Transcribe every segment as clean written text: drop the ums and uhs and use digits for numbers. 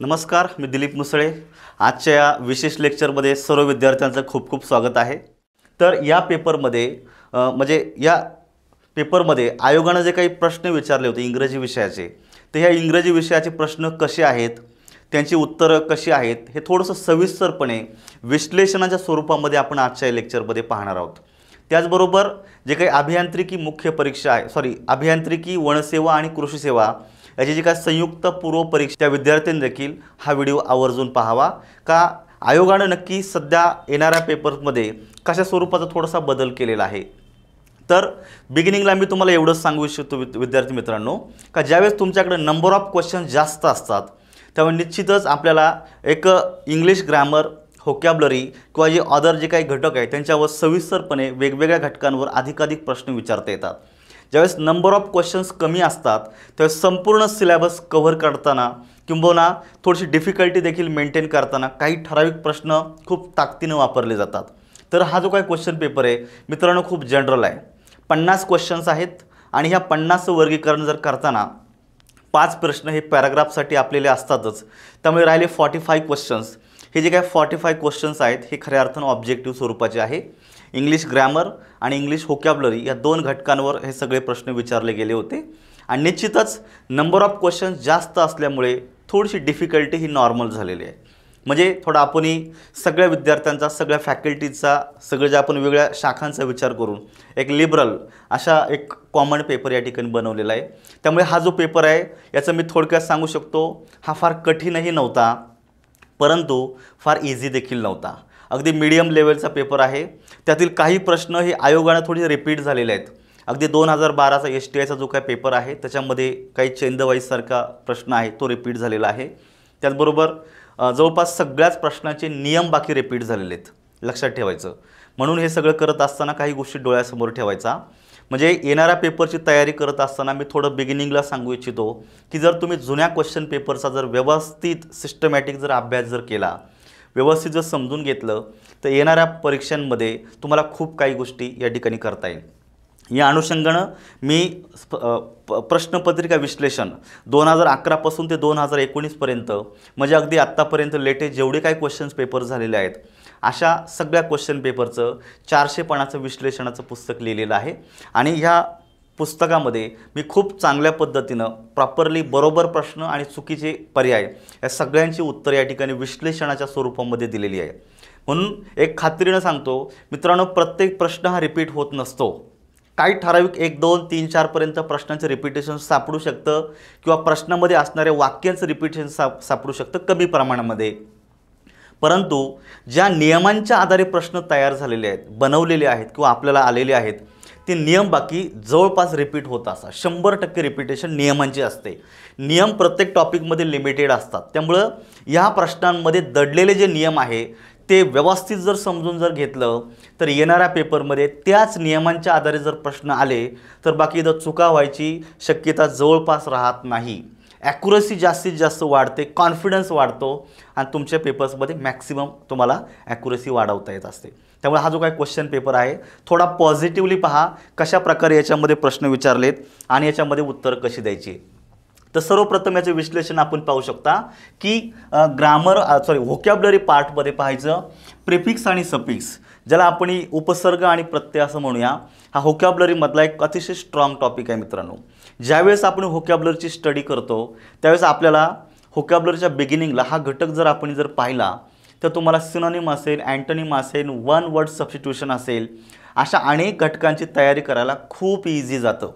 नमस्कार, मी दिलीप मुसळे. आजच्या या विशेष लेक्चरमध्ये सर्व विद्यार्थ्यांचं खूप खूप स्वागत आहे. तर या पेपरमध्ये आयोगाने जे काही प्रश्न विचारले होते इंग्रजी विषयाचे, तर ह्या इंग्रजी विषयाचे प्रश्न कसे आहेत, त्यांची उत्तरं कशी आहेत, हे थोडंसं सविस्तरपणे विश्लेषणाच्या स्वरूपामध्ये आपण आजच्या या लेक्चरमध्ये पाहणार आहोत. त्याचबरोबर जे काही अभियांत्रिकी मुख्य परीक्षा आहे, अभियांत्रिकी वनसेवा आणि कृषी सेवा याची जी काय संयुक्त पूर्व परीक्षा, त्या विद्यार्थ्यांनी देखील हा व्हिडिओ आवर्जून पाहावा. का आयोगाने नक्की सध्या येणाऱ्या पेपरमध्ये कशा स्वरूपाचा थोडासा बदल केलेला आहे. तर बिगिनिंगला मी तुम्हाला एवढंच सांगू इच्छितो विद्यार्थी मित्रांनो, का ज्यावेळेस तुमच्याकडे नंबर ऑफ क्वेश्चन जास्त असतात त्यामुळे निश्चितच आपल्याला एक इंग्लिश ग्रामर, व्होकॅब्युलरी किंवा जे अदर जे काही घटक आहेत त्यांच्यावर सविस्तरपणे वेगवेगळ्या घटकांवर अधिकाधिक प्रश्न विचारता येतात. ज्यावेळेस नंबर ऑफ क्वेश्चन्स कमी असतात त्यावेळेस संपूर्ण सिलेबस कव्हर करताना किंबहुना थोडीशी डिफिकल्टी देखील मेंटेन करताना काही ठराविक प्रश्न खूप ताकदीने वापरले जातात. तर हा जो काही क्वेश्चन पेपर आहे मित्रांनो खूप जनरल आहे. 50 क्वेश्चन्स आहेत आणि ह्या 50 वर्गीकरण जर करताना 5 प्रश्न हे पॅराग्राफसाठी आपलेले असतातच. त्यामुळे राहिले 45 क्वेश्चन्स. हे जे काही 45 क्वेश्चन्स आहेत हे खऱ्या अर्थानं ऑब्जेक्टिव्ह स्वरूपाचे आहे. इंग्लिश ग्रामर आणि इंग्लिश व्होकॅब्युलरी या दोन घटकांवर हे सगळे प्रश्न विचारले गेले होते. आणि निश्चितच नंबर ऑफ क्वेश्चन्स जास्त असल्यामुळे थोडीशी डिफिकल्टी ही नॉर्मल झालेली आहे. म्हणजे थोडा आपणही सगळ्या विद्यार्थ्यांचा, सगळ्या फॅकल्टीचा, सगळं जे आपण वेगळ्या शाखांचा विचार करून एक लिबरल अशा एक कॉमन पेपर या ठिकाणी बनवलेला आहे. त्यामुळे हा जो पेपर आहे याचं मी थोडक्यात सांगू शकतो, हा फार कठीणही नव्हता परंतु फार इझी देखील नव्हता. अगदी मीडियम लेवलचा पेपर आहे. त्यातील काही प्रश्न हे आयोगाने थोडे रिपीट झालेले आहेत. अगदी 2012चा STIचा जो काही पेपर आहे त्याच्यामध्ये काही चेंदवाईजसारखा प्रश्न आहे तो रिपीट झालेला आहे. त्याचबरोबर जवळपास सगळ्याच प्रश्नांचे नियम बाकी रिपीट झालेले आहेत, लक्षात ठेवायचं. म्हणून हे सगळं करत असताना काही गोष्टी डोळ्यासमोर ठेवायचा. म्हणजे येणाऱ्या पेपरची तयारी करत असताना मी थोडं बिगिनिंगला सांगू इच्छितो की जर तुम्ही जुन्या क्वेश्चन पेपरचा जर व्यवस्थित सिस्टमॅटिक जर अभ्यास जर केला, व्यवस्थित जर समजून घेतलं तर येणाऱ्या परीक्षांमध्ये तुम्हाला खूप काही गोष्टी या ठिकाणी करता येईल. या अनुषंगानं मी प्रश्नपत्रिका विश्लेषण 2011 पासून ते 2019 पर्यंत म्हणजे अगदी आत्तापर्यंत लेटेस्ट जेवढे काही क्वेश्चन्स पेपर झालेले आहेत अशा सगळ्या क्वेश्चन पेपरचं 400 पानाचं विश्लेषणाचं पुस्तक लिहिलेलं आहे. आणि ह्या पुस्तकामध्ये मी खूप चांगल्या पद्धतीनं प्रॉपरली बरोबर प्रश्न आणि चुकीचे पर्याय या सगळ्यांची उत्तर या ठिकाणी विश्लेषणाच्या स्वरूपामध्ये दिलेली आहे. म्हणून एक खात्रीनं सांगतो मित्रांनो, प्रत्येक प्रश्न हा रिपीट होत नसतो. काही ठराविक 1, 2, 3, 4 पर्यंत प्रश्नांचं रिपिटेशन सापडू शकतं किंवा प्रश्नामध्ये असणाऱ्या वाक्यांचं रिपिटेशन सापडू शकतं कमी प्रमाणामध्ये. परंतु ज्या नियमांच्या आधारे प्रश्न तयार झालेले आहेत, बनवलेले आहेत किंवा आपल्याला आलेले आहेत ते नियम बाकी जवळपास रिपीट होत असतात. 100% रिपिटेशन नियमांची असते. नियम प्रत्येक टॉपिकमध्ये लिमिटेड असतात. त्यामुळं या प्रश्नांमध्ये दडलेले जे नियम आहे ते व्यवस्थित जर समजून जर घेतलं तर येणाऱ्या पेपरमध्ये त्याच नियमांच्या आधारे जर प्रश्न आले तर बाकी इथं चुका व्हायची शक्यता जवळपास राहत नाही. ॲक्युरसी जास्तीत जास्त वाढते, कॉन्फिडन्स वाढतो आणि तुमच्या पेपर्समध्ये मॅक्सिमम तुम्हाला ॲक्युरसी वाढवता येत असते. त्यामुळे हा जो काही क्वेश्चन पेपर आहे थोडा पॉझिटिव्हली पहा, कशा प्रकारे याच्यामध्ये प्रश्न विचारलेत आणि याच्यामध्ये उत्तर कशी द्यायची. तर सर्वप्रथम याचे विश्लेषण आपण पाहू शकता की व्होकॅब्युलरी पार्टमध्ये पाहायचं प्रिफिक्स आणि सफिक्स, ज्याला आपण उपसर्ग आणि प्रत्यय असं म्हणूया, हा व्होकॅब्युलरीमधला एक अतिशय स्ट्रॉंग टॉपिक आहे मित्रांनो. ज्यावेळेस आपण व्होकॅब्युलरीची स्टडी करतो त्यावेळेस आपल्याला व्होकॅब्युलरीच्या बिगिनिंगला हा घटक जर आपण जर पाहिला तर तुम्हाला सिनोनिम असेल, अँटोनिम असेल, वन वर्ड सबस्टिट्यूशन असेल, अशा अनेक घटकांची तयारी करायला खूप इझी जातं.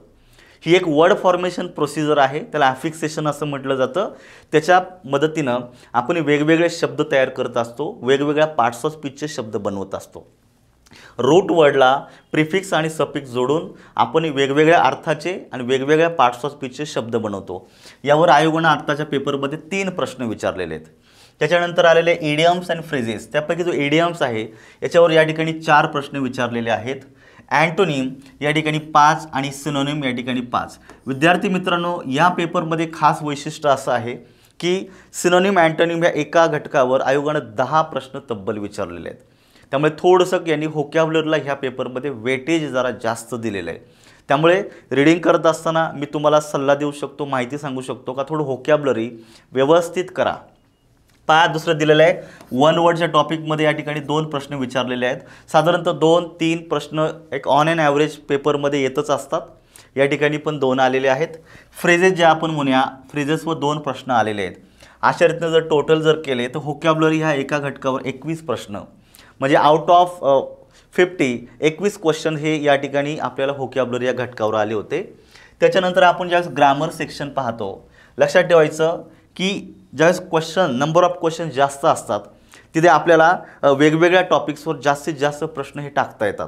ही एक वर्ड फॉर्मेशन प्रोसिजर आहे, त्याला अफिक्सेशन असं म्हटलं जातं. त्याच्या मदतीनं आपण वेगवेगळे शब्द तयार करत असतो, वेगवेगळ्या पार्ट्स ऑफ स्पीचचे शब्द बनवत असतो. रूट वर्डला प्रिफिक्स आणि सफिक्स जोडून आपण वेगवेगळ्या अर्थाचे आणि वेगवेगळ्या पार्ट्स ऑफ स्पीचचे शब्द बनवतो. यावर आयोगाने आत्ताच्या पेपरमध्ये 3 प्रश्न विचारलेले आहेत. त्याच्यानंतर आलेले इडियम्स अँड फ्रेजेस, त्यापैकी जो इडियम्स आहे याच्यावर या ठिकाणी 4 प्रश्न विचारलेले आहेत. अँटोनिम या ठिकाणी 5 आणि सिनोनिम या ठिकाणी 5. विद्यार्थी मित्रांनो, या पेपरमध्ये खास वैशिष्ट्य असं आहे की सिनोनिम, अँटोनिम या एका घटकावर आयोगाने 10 प्रश्न तब्बल विचारलेले आहेत. त्यामुळे थोडंसं यांनी व्होकॅब्युलरीला ह्या पेपरमध्ये वेटेज जरा जास्त दिलेलं आहे. त्यामुळे रीडिंग करत असताना मी तुम्हाला सल्ला देऊ शकतो, माहिती सांगू शकतो का थोडं व्होकॅब्युलरी व्यवस्थित करा. पहा दुसरं दिलेलं आहे, वन वर्डच्या टॉपिकमध्ये या ठिकाणी 2 प्रश्न विचारलेले आहेत. साधारणतः 2-3 प्रश्न एक ऑन एन ॲव्हरेज पेपरमध्ये येतच असतात. या ठिकाणी पण 2 आलेले आहेत. फ्रेजेस जे आपण म्हणूया, फ्रेजेसवर 2 प्रश्न आलेले आहेत. अशा रीतीनं जर टोटल जर केले तर व्होकॅब्युलरी ह्या एका घटकावर 21 प्रश्न, म्हणजे आउट ऑफ 50 21 क्वेश्चन हे या ठिकाणी आपल्याला व्होकॅब्युलरी या घटकावर आले होते. त्याच्यानंतर आपण ज्यावेळेस ग्रामर सेक्शन पाहतो, लक्षात ठेवायचं की ज्यावेळेस क्वेश्चन नंबर ऑफ क्वेश्चन जास्त असतात तिथे आपल्याला वेगवेगळ्या टॉपिक्सवर जास्तीत जास्त प्रश्न हे टाकता येतात.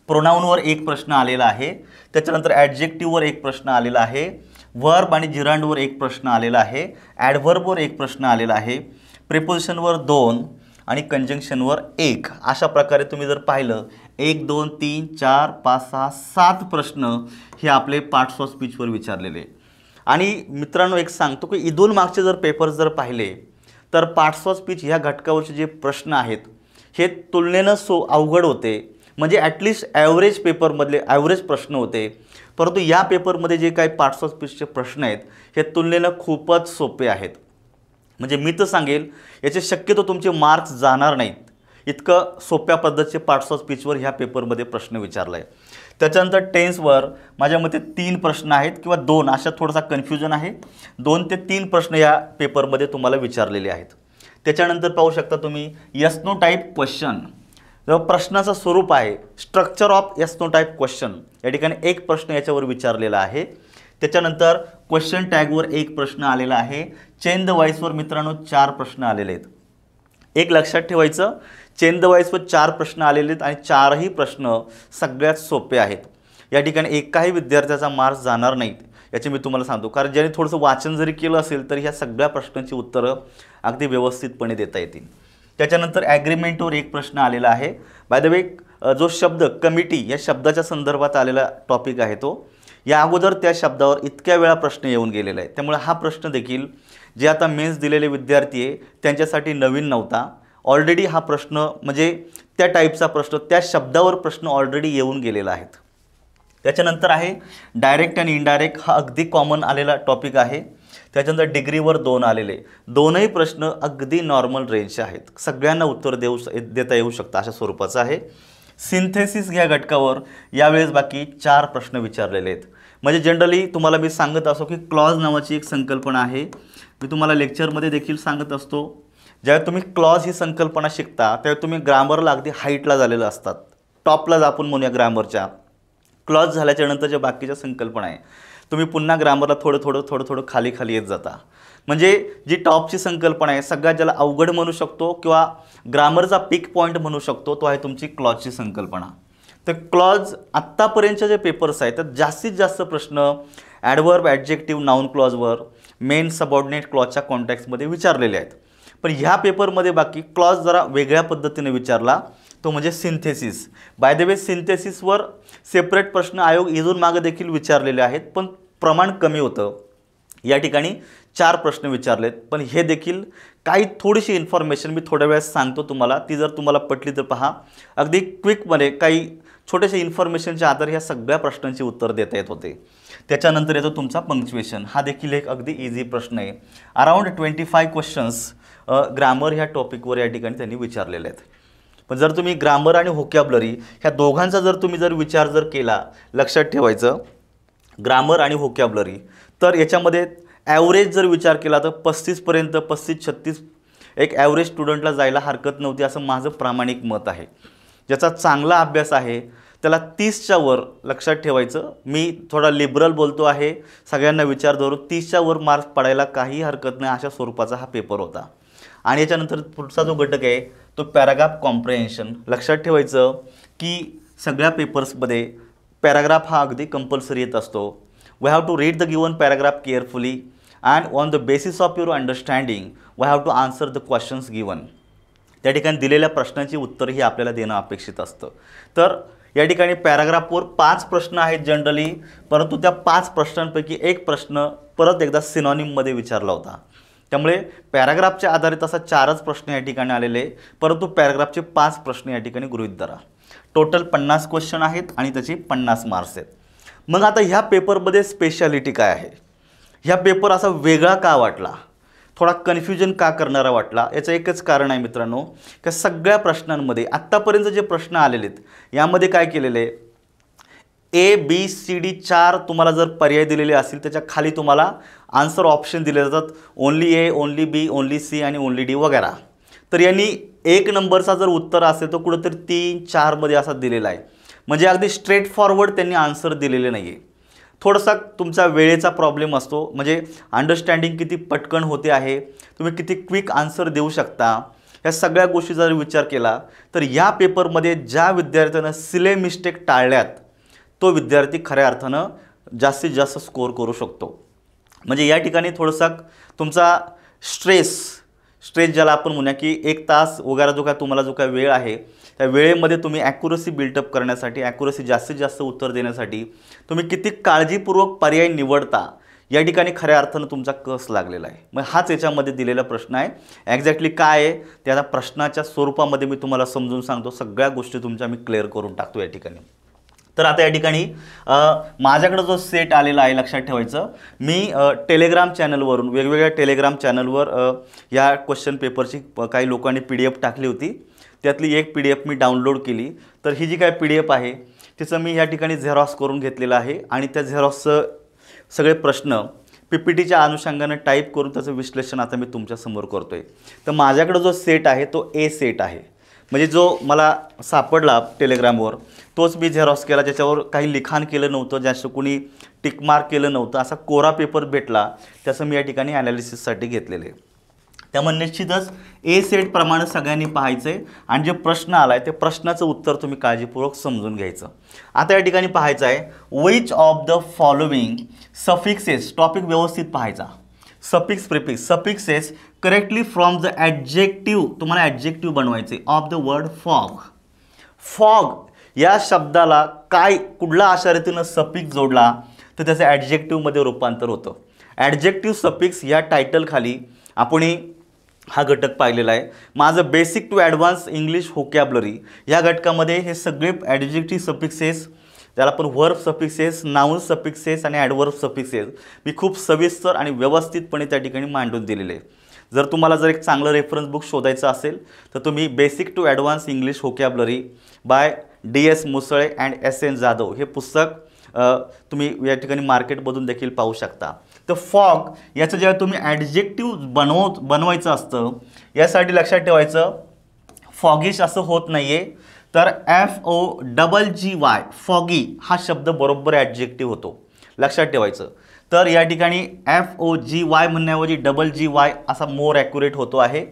प्रोनाऊनवर 1 प्रश्न आलेला आहे, त्याच्यानंतर ॲडजेक्टिव्हवर 1 प्रश्न आलेला आहे, वर्ब आणि जिरांडवर 1 प्रश्न आलेला आहे, ॲडव्हर्बवर 1 प्रश्न आलेला आहे, प्रिपोजिशनवर 2 आणि कंजंक्शनवर 1. अशा प्रकारे तुम्ही जर पाहिलं 1 2 3 4 5 6 7 प्रश्न हे आपले पार्ट्स ऑफ स्पीचवर विचारलेले. आणि मित्रांनो एक सांगतो की इथून मागचे जर पेपर जर पाहिले तर पार्ट्स ऑफ स्पीच ह्या घटकावरचे जे प्रश्न आहेत हे तुलनेनं अवघड होते, म्हणजे ॲटलिस्ट ॲव्हरेज पेपरमधले ॲव्हरेज प्रश्न होते. परंतु या पेपरमध्ये जे काही पार्ट्स ऑफ स्पीचचे प्रश्न आहेत हे तुलनेनं खूपच सोपे आहेत. म्हणजे मी तर सांगेल याचे शक्यतो तुमचे मार्क्स जाणार नाहीत, इतकं सोप्या पद्धतीचे पार्ट्स ऑफ स्पीचवर ह्या पेपरमध्ये प्रश्न विचारला आहे. त्याच्यानंतर टेन्सवर माझ्या मते 3 प्रश्न आहेत किंवा 2, अशा थोडासा कन्फ्युजन आहे. 2 ते 3 प्रश्न या पेपरमध्ये तुम्हाला विचारलेले आहेत. त्याच्यानंतर पाहू शकता तुम्ही यस नो टाईप क्वेश्चन, जो प्रश्नाचं स्वरूप आहे, structure of yes no type question, या ठिकाणी 1 प्रश्न याच्यावर विचारलेला आहे. त्याच्यानंतर क्वेश्चन टॅगवर 1 प्रश्न आलेला आहे. चेन द व्हॉइसवर मित्रांनो 4 प्रश्न आलेले आहेत. एक लक्षात ठेवायचं, चेन द व्हॉइसवर 4 प्रश्न आलेले आहेत आणि 4ही प्रश्न सगळ्यात सोपे आहेत. या ठिकाणी एकाही विद्यार्थ्याचा मार्क्स जाणार नाहीत याचे मी तुम्हाला सांगतो, कारण ज्याने थोडंसं वाचन जरी केलं असेल तर ह्या सगळ्या प्रश्नांची उत्तरं अगदी व्यवस्थितपणे देता येतील. त्याच्यानंतर ॲग्रीमेंटवर 1 प्रश्न आलेला आहे. बाय द वे जो शब्द कमिटी या शब्दाच्या संदर्भात आलेला टॉपिक आहे तो, या अगोदर त्या शब्दावर इतक्या वेळा प्रश्न येऊन गेलेला आहे, त्यामुळे हा प्रश्न देखील जे आता मेन्स दिलेले विद्यार्थी आहे त्यांच्यासाठी नवीन नव्हता. ऑलरेडी हा प्रश्न म्हणजे त्या टाईपचा प्रश्न, त्या शब्दावर प्रश्न ऑलरेडी येऊन गेलेला आहेत. त्याच्यानंतर आहे डायरेक्ट आणि इनडायरेक्ट, हा अगदी कॉमन आलेला टॉपिक आहे. त्याच्यानंतर डिग्रीवर 2 आलेले, 2ही प्रश्न अगदी नॉर्मल रेंजचे आहेत, सगळ्यांना उत्तर देता येऊ शकतं अशा स्वरूपाचं आहे. सिंथेसिस या घटकावर यावेळेस बाकी 4 प्रश्न विचारलेले आहेत. म्हणजे जनरली तुम्हाला मी सांगत असतो की क्लॉज नावाची एक संकल्पना आहे, मी तुम्हाला लेक्चरमध्ये देखील सांगत असतो. ज्यावेळी तुम्ही क्लॉज ही संकल्पना शिकता त्यावेळी तुम्ही ग्रामरला अगदी हाईटला झालेलं असतात, टॉपला आपण म्हणूया ग्रामरच्या. क्लॉज झाल्याच्या नंतर ज्या बाकीच्या संकल्पना आहे तुम्ही पुन्हा ग्रामरला थोडं खाली येत जाता. म्हणजे जी टॉपची संकल्पना आहे, सगळ्यात ज्याला अवघड म्हणू शकतो किंवा ग्रामरचा पीक पॉईंट म्हणू शकतो, तो आहे तुमची क्लॉजची संकल्पना. तर क्लॉज आत्तापर्यंतचे जे पेपर्स आहेत त्यात जास्तीत जास्त प्रश्न ॲडव्हर्ब, ॲडजेक्टिव्ह, नाऊन क्लॉजवर, मेन सबऑर्डिनेट क्लॉजच्या कॉन्टॅक्ट्समध्ये विचारलेले आहेत. पण ह्या पेपरमध्ये बाकी क्लॉज जरा वेगळ्या पद्धतीने विचारला, तो म्हणजे सिंथेसिस. बाय द वे सिंथेसिसवर सेपरेट प्रश्न आयोग इथून मागं देखील विचारलेले आहेत, पण प्रमाण कमी होतं. या ठिकाणी 4 प्रश्न विचारलेत, पण हे देखील काही थोडीशी इन्फॉर्मेशन मी थोड्या वेळात सांगतो तुम्हाला, ती जर तुम्हाला पटली तर पहा. अगदी क्विकमध्ये काही छोटेसे इन्फॉर्मेशनच्या आधारे ह्या सगळ्या प्रश्नांची उत्तर देता येत होते. त्याच्यानंतर येतो तुमचा पंक्च्युएशन, हा देखील एक अगदी इझी प्रश्न आहे. अराउंड 25 क्वेश्चन्स ग्रामर ह्या टॉपिकवर या ठिकाणी त्यांनी विचारलेले आहेत. पण जर तुम्ही ग्रामर आणि व्होकॅब्युलरी ह्या दोघांचा जर तुम्ही विचार केला, लक्षात ठेवायचं ग्रामर आणि व्होकॅब्युलरी, तर याच्यामध्ये ॲव्हरेज जर विचार केला तर 35पर्यंत 35-36 एक ॲव्हरेज स्टुडंटला जायला हरकत नव्हती असं माझं प्रामाणिक मत आहे. ज्याचा चांगला अभ्यास आहे त्याला 30च्या वर, लक्षात ठेवायचं मी थोडा लिबरल बोलतो आहे, सगळ्यांना विचार धरून 30च्या वर मार्क्स पडायला काही हरकत नाही अशा स्वरूपाचा हा पेपर होता. आणि याच्यानंतर पुढचा जो घटक आहे तो पॅराग्राफ कॉम्प्रिहेन्शन. लक्षात ठेवायचं की सगळ्या पेपर्समध्ये पॅराग्राफ हा अगदी कंपल्सरी येत असतो. We have to read the given paragraph carefully and on the basis of your understanding we have to answer the questions given. त्या ठिकाणी दिलेल्या प्रश्नांची उत्तरही आपल्याला देणं अपेक्षित असतं. तर या ठिकाणी पॅराग्राफवर 5 प्रश्न आहेत जनरली, परंतु त्या 5 प्रश्नांपैकी एक प्रश्न परत एकदा सिनॉनिममध्ये विचारला होता. त्यामुळे पॅराग्राफच्या आधारित असा 4च प्रश्न या ठिकाणी आलेले, परंतु पॅराग्राफचे 5 प्रश्न या ठिकाणी गृहीत धरा. टोटल 50 क्वेश्चन आहेत आणि त्याचे 50 मार्क्स आहेत. मग आता ह्या पेपरमध्ये स्पेशालिटी काय आहे, ह्या पेपर असा वेगळा का वाटला, थोडा कन्फ्युजन का करणारा वाटला, याचं एकच कारण आहे मित्रांनो, की सगळ्या प्रश्नांमध्ये आत्तापर्यंत जे प्रश्न आलेले आहेत यामध्ये काय केलेलं आहे, ABCD 4 तुम्हाला जर पर्याय दिलेले असतील त्याच्या खाली तुम्हाला आन्सर ऑप्शन दिले जातात, only A, only B, only C आणि ओनली D वगैरे. तर यांनी 1 नंबरचा जर उत्तर असेल तर कुठंतरी 3, 4 मध्ये असा दिलेला आहे. म्हणजे अगदी स्ट्रेट फॉरवर्ड त्यांनी आन्सर दिलेले नाही आहे. थोडासा तुमचा वेळेचा प्रॉब्लेम असतो, म्हणजे अंडरस्टँडिंग किती पटकन होते आहे, तुम्ही किती क्विक आन्सर देऊ शकता, या सगळ्या गोष्टी जर विचार केला तर या पेपरमध्ये ज्या विद्यार्थ्यांना सिले मिस्टेक टाळल्यात तो विद्यार्थी खऱ्या अर्थानं जास्तीत जास्त स्कोर करू शकतो. म्हणजे या ठिकाणी थोडासा तुमचा स्ट्रेस ज्याला आपण म्हणूया की 1 तास वगैरे जो काय तुम्हाला जो काय वेळ आहे त्या वेळेमध्ये तुम्ही ॲक्युरसी बिल्टअप करण्यासाठी, ॲक्युरसी जास्तीत जास्त उत्तर देण्यासाठी तुम्ही किती काळजीपूर्वक पर्याय निवडता या ठिकाणी खऱ्या अर्थानं तुमचा कस लागलेला आहे. मग हाच याच्यामध्ये दिलेला प्रश्न आहे. एक्झॅक्टली काय आहे ते आता प्रश्नाच्या स्वरूपामध्ये मी तुम्हाला समजून सांगतो, सगळ्या गोष्टी तुमच्या मी क्लिअर करून टाकतो या ठिकाणी. तर आता या ठिकाणी माझ्याकडे जो सेट आलेला आहे लक्षात ठेवायचं, मी टेलिग्राम चॅनलवरून वेगवेगळ्या टेलिग्राम चॅनलवर या क्वेश्चन पेपरची काही लोकांनी PDF टाकली होती, त्यातली एक PDF मी डाउनलोड केली. तर ही जी काय PDF आहे तिचं मी या ठिकाणी झेरॉक्स करून घेतलेलं आहे आणि त्या झेरॉक्सचं सगळे प्रश्न PPTच्या अनुषंगाने टाईप करून त्याचं विश्लेषण आता मी तुमच्यासमोर करतो आहे. तर माझ्याकडे जो सेट आहे तो A सेट आहे, म्हणजे जो मला सापडला टेलिग्रामवर तोच मी झेरॉक्स केला, ज्याच्यावर काही लिखाण केलं नव्हतं, ज्याचं कोणी टिकमार्क केलं नव्हतं, असा कोरा पेपर भेटला, त्याचं मी या ठिकाणी ॲनालिसिससाठी घेतलेलं आहे. त्यामुळे निश्चितच A सेटप्रमाणे सगळ्यांनी पाहायचं आहे आणि जे प्रश्न आला आहे ते प्रश्नाचं उत्तर तुम्ही काळजीपूर्वक समजून घ्यायचं. आता या ठिकाणी पाहायचं आहे which of the following suffixes, topic व्यवस्थित पाहायचा, suffix prefix, suffixes correctly from the adjective, तुम्हाला ॲडजेक्टिव्ह बनवायचे of the word fog. Fog या शब्दाला काय कुठला अशा रीतीनं सफिक्स जोडला तर त्याचं ॲडजेक्टिव्हमध्ये रूपांतर होतं. ॲडजेक्टिव्ह सफिक्स या टायटलखाली आपण हा घटक पाहिलेला आहे. माझं basic to advance English vocabulary या घटकामध्ये हे सगळे ॲडजेक्टिव्ह सफिक्सेस, त्याला आपण वर्ब सफिक्सेस, नाउन सफिक्सेस आणि ॲडवर्ब सफिक्सेस मी खूप सविस्तर आणि व्यवस्थितपणे त्या ठिकाणी मांडून दिलेले आहे. जर तुम्हाला जर एक चांगलं रेफरन्स बुक शोधायचं असेल तर तुम्ही basic to advance English vocabulary by DS Musale and SN Jadhav हे पुस्तक तुम्ही या ठिकाणी मार्केटमधून देखील पाहू शकता. तर फॉग याचं जेव्हा तुम्ही ॲडजेक्टिव्ह बनवायचं असतं यासाठी लक्षात ठेवायचं फॉगिश असं होत नाही आहे, तर FOGGY फॉगी हा शब्द बरोबर ॲडजेक्टिव्ह होतो, लक्षात ठेवायचं. तर या ठिकाणी FOGY म्हणण्याऐवजी GY असा मोर ॲक्युरेट होतो आहे.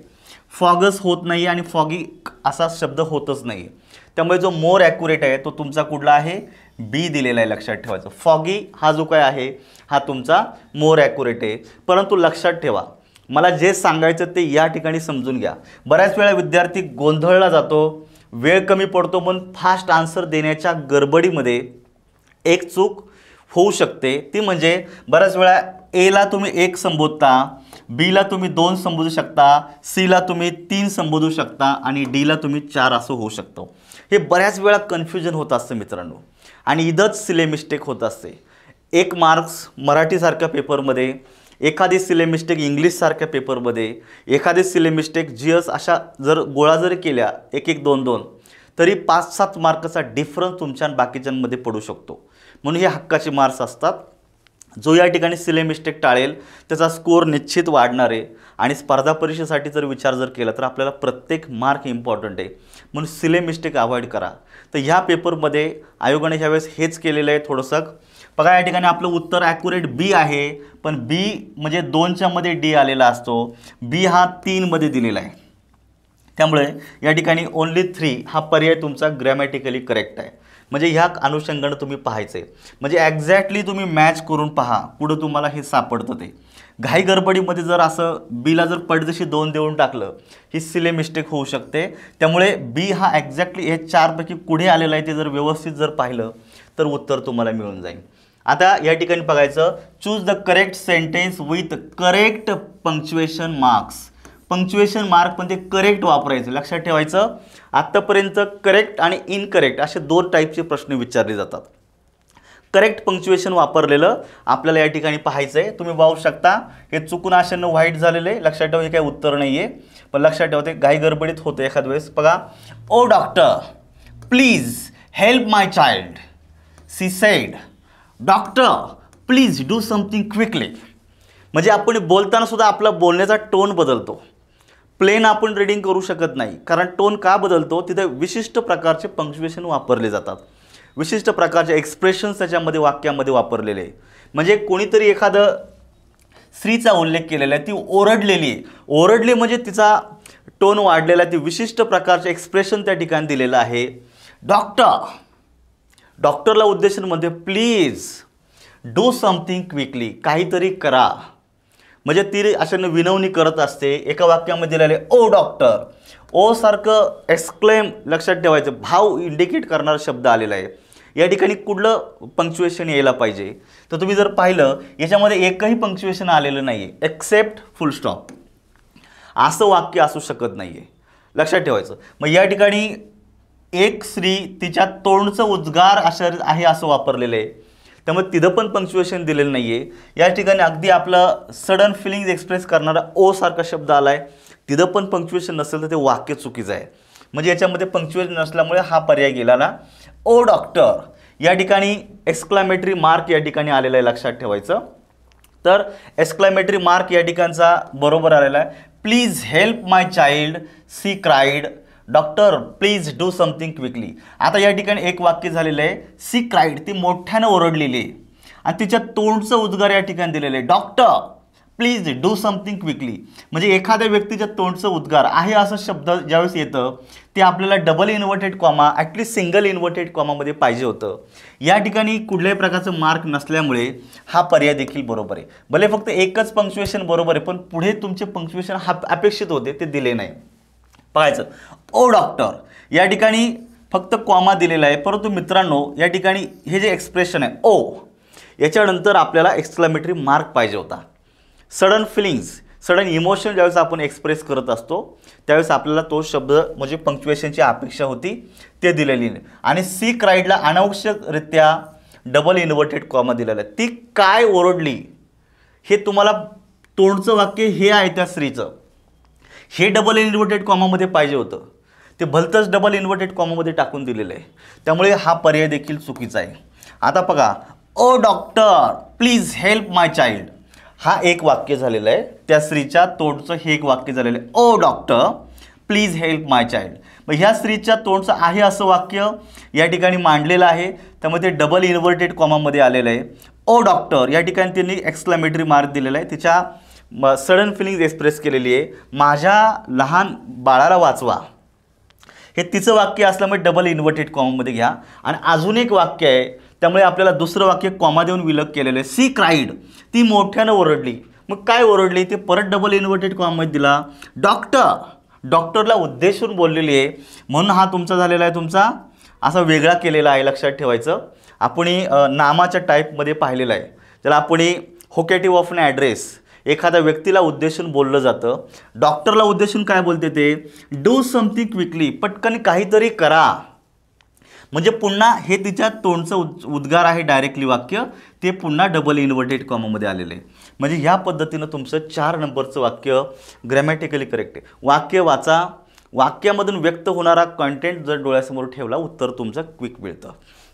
फॉगस होत नाही आणि फॉगी असा शब्द होतच नाही. त्यामुळे जो मोर ॲक्युरेट आहे तो तुमचा कुठला आहे, B दिलेला आहे, लक्षात ठेवायचं. फॉगी हा जो काय आहे हा तुमचा मोर ॲक्युरेट आहे. परंतु लक्षात ठेवा, मला जे सांगायचं ते या ठिकाणी समजून घ्या. बऱ्याच वेळा विद्यार्थी गोंधळला जातो, वेळ कमी पडतो म्हणून फास्ट आन्सर देण्याच्या गडबडीमध्ये एक चूक होऊ शकते. ती म्हणजे बऱ्याच वेळा Aला तुम्ही 1 संबोधता, Bला तुम्ही 2 संबोधू शकता, Cला तुम्ही 3 संबोधू शकता आणि Dला तुम्ही 4 असं होऊ शकतो. हे बऱ्याच वेळा कन्फ्युजन होत असतं मित्रांनो आणि इथंच सिले मिस्टेक होत असते. 1 मार्क्स मराठीसारख्या पेपरमध्ये, एखादी सिले मिस्टेक इंग्लिशसारख्या पेपरमध्ये, एखादी सिले मिस्टेक GS अशा जर गोळा जरी केल्या 1-1, 2-2 तरी 5-7 मार्काचा डिफरन्स तुमच्या बाकीच्यांमध्ये पडू शकतो. म्हणून हे हक्काचे मार्क्स असतात. जो या ठिकाणी सिले मिस्टेक टाळेल त्याचा स्कोअर निश्चित वाढणार आहे. आणि स्पर्धा परीक्षेसाठी जर विचार जर केला तर आपल्याला प्रत्येक मार्क इम्पॉर्टंट आहे, म्हणून सिले मिस्टेक अवॉइड करा. तर ह्या पेपरमध्ये आयोगाने ह्यावेळेस हेच केलेलं आहे. थोडंसं बघा, या ठिकाणी आपलं उत्तर ॲक्युरेट B आहे, पण B म्हणजे 2च्या मध्ये D आलेला असतो, B हा 3 मध्ये दिलेला आहे. त्यामुळे या ठिकाणी ओनली 3 हा पर्याय तुमचा ग्रॅमॅटिकली करेक्ट आहे. म्हणजे ह्या अनुषंगाने तुम्ही पाहायचं आहे, म्हणजे एक्झॅक्टली तुम्ही मॅच करून पहा, पुढं तुम्हाला हे सापडतं. ते घाई गडबडीमध्ये जर असं Bला जर पडदिशी 2 देऊन टाकलं ही सिले मिस्टेक होऊ शकते. त्यामुळे B हा एक्झॅक्टली हे 4 पैकी पुढे आलेला आहे, ते जर व्यवस्थित जर पाहिलं तर उत्तर तुम्हाला मिळून जाईल. आता या ठिकाणी बघायचं, choose the correct sentence with correct punctuation marks. Punctuation mark पण ते करेक्ट वापरायचं, लक्षात ठेवायचं. आत्तापर्यंत करेक्ट आणि इनकरेक्ट असे 2 टाईपचे प्रश्न विचारले जातात. करेक्ट पंक्च्युएशन वापरलेलं आपल्याला या ठिकाणी पाहायचं आहे. तुम्ही पाहू शकता हे चुकून आशेनं व्हाईट झालेलं आहे. लक्षात ठेवा हे काही उत्तर नाही आहे, पण लक्षात ठेवा ते घाई गडबडीत होतं एखाद वेळेस. बघा, oh doctor please help my child, she said. Doctor please do something quickly. म्हणजे आपण बोलताना सुद्धा आपला बोलण्याचा टोन बदलतो. प्लेन आपण रीडिंग करू शकत नाही, कारण टोन का बदलतो, तिथे विशिष्ट प्रकारचे पंक्च्युएशन वापरले जातात, विशिष्ट प्रकारचे एक्सप्रेशन्स त्याच्यामध्ये वाक्यामध्ये वापरलेले. म्हणजे कोणीतरी एखादं स्त्रीचा उल्लेख केलेला आहे, ती ओरडलेली आहे, ओरडली म्हणजे तिचा टोन वाढलेला आहे, ती विशिष्ट प्रकारचे एक्सप्रेशन त्या ठिकाणी दिलेलं आहे. डॉक्टरला उद्देशून मध्ये प्लीज डू समथिंग क्विकली, काहीतरी करा. म्हणजे ती अशानं विनवणी करत असते. एका वाक्यामध्ये दिलेले ओ डॉक्टर, ओ सारखं एक्सक्लेम लक्षात ठेवायचं, भाव इंडिकेट करणारा शब्द आलेला आहे. या ठिकाणी कुठलं पंक्च्युएशन यायला पाहिजे, तर तुम्ही जर पाहिलं याच्यामध्ये एकही पंक्च्युएशन आलेलं नाही आहे, एक्सेप्ट फुल स्टॉप. असं वाक्य असू शकत नाही आहे, लक्षात ठेवायचं. मग या ठिकाणी एक स्त्री तिच्या तोंडचं उद्गार असं आहे असं वापरलेलं आहे, त्यामुळे तिथं पण पंक्च्युएशन दिलेलं नाही आहे. या ठिकाणी अगदी आपलं सडन फिलिंग्स एक्सप्रेस करणारा ओ सारखा शब्द आला आहे, तिथं पण पंक्च्युएशन नसेल तर ते वाक्य चुकीचं आहे. म्हणजे याच्यामध्ये पंक्च्युएशन नसल्यामुळे हा पर्याय गेला ना. ओ डॉक्टर या ठिकाणी एक्सक्लामेटरी मार्क या ठिकाणी आलेला आहे, लक्षात ठेवायचं. तर एक्सक्लामेटरी मार्क या ठिकाणचा बरोबर आलेला आहे. Please help my child, she cried. Doctor please do something quickly. आता या ठिकाणी एक वाक्य झालेलं आहे, सी क्राईड, ती मोठ्यानं ओरडलेली आहे आणि तिच्या तोंडचं उद्गार या ठिकाणी दिलेलं आहे, doctor please do something quickly. म्हणजे एखाद्या व्यक्तीच्या तोंडचं उद्गार आहे असं शब्द ज्यावेळेस येतं ते आपल्याला double inverted comma, at least single inverted कॉमामध्ये पाहिजे होतं. या ठिकाणी कुठल्याही प्रकारचं मार्क नसल्यामुळे हा पर्याय देखील बरोबर आहे. भले फक्त एकच पंक्च्युएशन बरोबर आहे, पण पुढे तुमचे पंक्च्युएशन अपेक्षित होते ते दिले नाही. पाहायचं, ओ डॉक्टर या ठिकाणी फक्त कॉमा दिलेला आहे, परंतु मित्रांनो या ठिकाणी हे जे एक्सप्रेशन आहे ओ, याच्यानंतर आपल्याला एक्सक्लामेटरी मार्क पाहिजे होता. सडन फिलिंग्स, सडन इमोशन ज्यावेळेस आपण एक्सप्रेस करत असतो त्यावेळेस आपल्याला तो शब्द म्हणजे पंक्च्युएशनची अपेक्षा होती, ते दिलेली नाही. आणि सी क्राईडला अनावश्यकरित्या डबल इन्व्हर्टेड कॉमा दिलेला आहे. ती काय ओरडली हे तुम्हाला तोंडचं वाक्य हे आहे त्या स्त्रीचं, हे डबल इन्व्हर्टेड कॉमामध्ये पाहिजे होतं, ते भलतंच डबल इन्व्हर्टेड कॉमामध्ये टाकून दिलेलं आहे. त्यामुळे हा पर्याय देखील चुकीचा आहे. आता बघा, oh doctor please help my child, हा एक वाक्य झालेलं आहे, त्या स्त्रीच्या तोंडचं हे एक वाक्य झालेलं आहे, oh doctor please help my child. मग ह्या स्त्रीच्या तोंडचं आहे असं वाक्य या ठिकाणी मांडलेलं आहे, त्यामुळे ते डबल इन्व्हर्टेड कॉमामध्ये आलेलं आहे. ओ डॉक्टर या ठिकाणी त्यांनी एक्सक्लामेटरी मार्क दिलेला आहे, तिच्या सडन फिलिंग्स एक्सप्रेस केलेली आहे, माझ्या लहान बाळाला वाचवा, हे तिचं वाक्य असल्यामुळे डबल इन्व्हर्टेड कॉमामध्ये घ्या. आणि अजून एक वाक्य आहे, त्यामुळे आपल्याला दुसरं वाक्य कॉमा देऊन विलग केलेलं आहे, सी क्राईड, ती मोठ्यानं ओरडली. मग काय ओरडली ते परत डबल इन्व्हर्टेड कॉमामध्ये दिला. डॉक्टरला उद्देशून बोललेली आहे, म्हणून हा तुमचा झालेला आहे, तुमचा असा वेगळा केलेला आहे, लक्षात ठेवायचं. आपण नामाच्या टाईपमध्ये पाहिलेलं आहे, त्याला आपण होकेटिव्ह ऑफ एन ॲड्रेस, एखाद्या व्यक्तीला उद्देशून बोललं जातं. डॉक्टरला उद्देशून काय बोलते ते, डू समथिंग क्विकली, पटकन काहीतरी करा. म्हणजे पुन्हा हे तिच्या तोंडचं उद्गार आहे डायरेक्टली वाक्य, ते पुन्हा डबल इन्व्हर्टेड कॉमामध्ये आलेलं आहे. म्हणजे ह्या पद्धतीनं तुमचं 4 नंबरचं वाक्य ग्रॅमॅटिकली करेक्ट आहे. वाक्य वाचा, वाक्यामधून व्यक्त होणारा कंटेंट जर डोळ्यासमोर ठेवला उत्तर तुमचं क्विक मिळतं.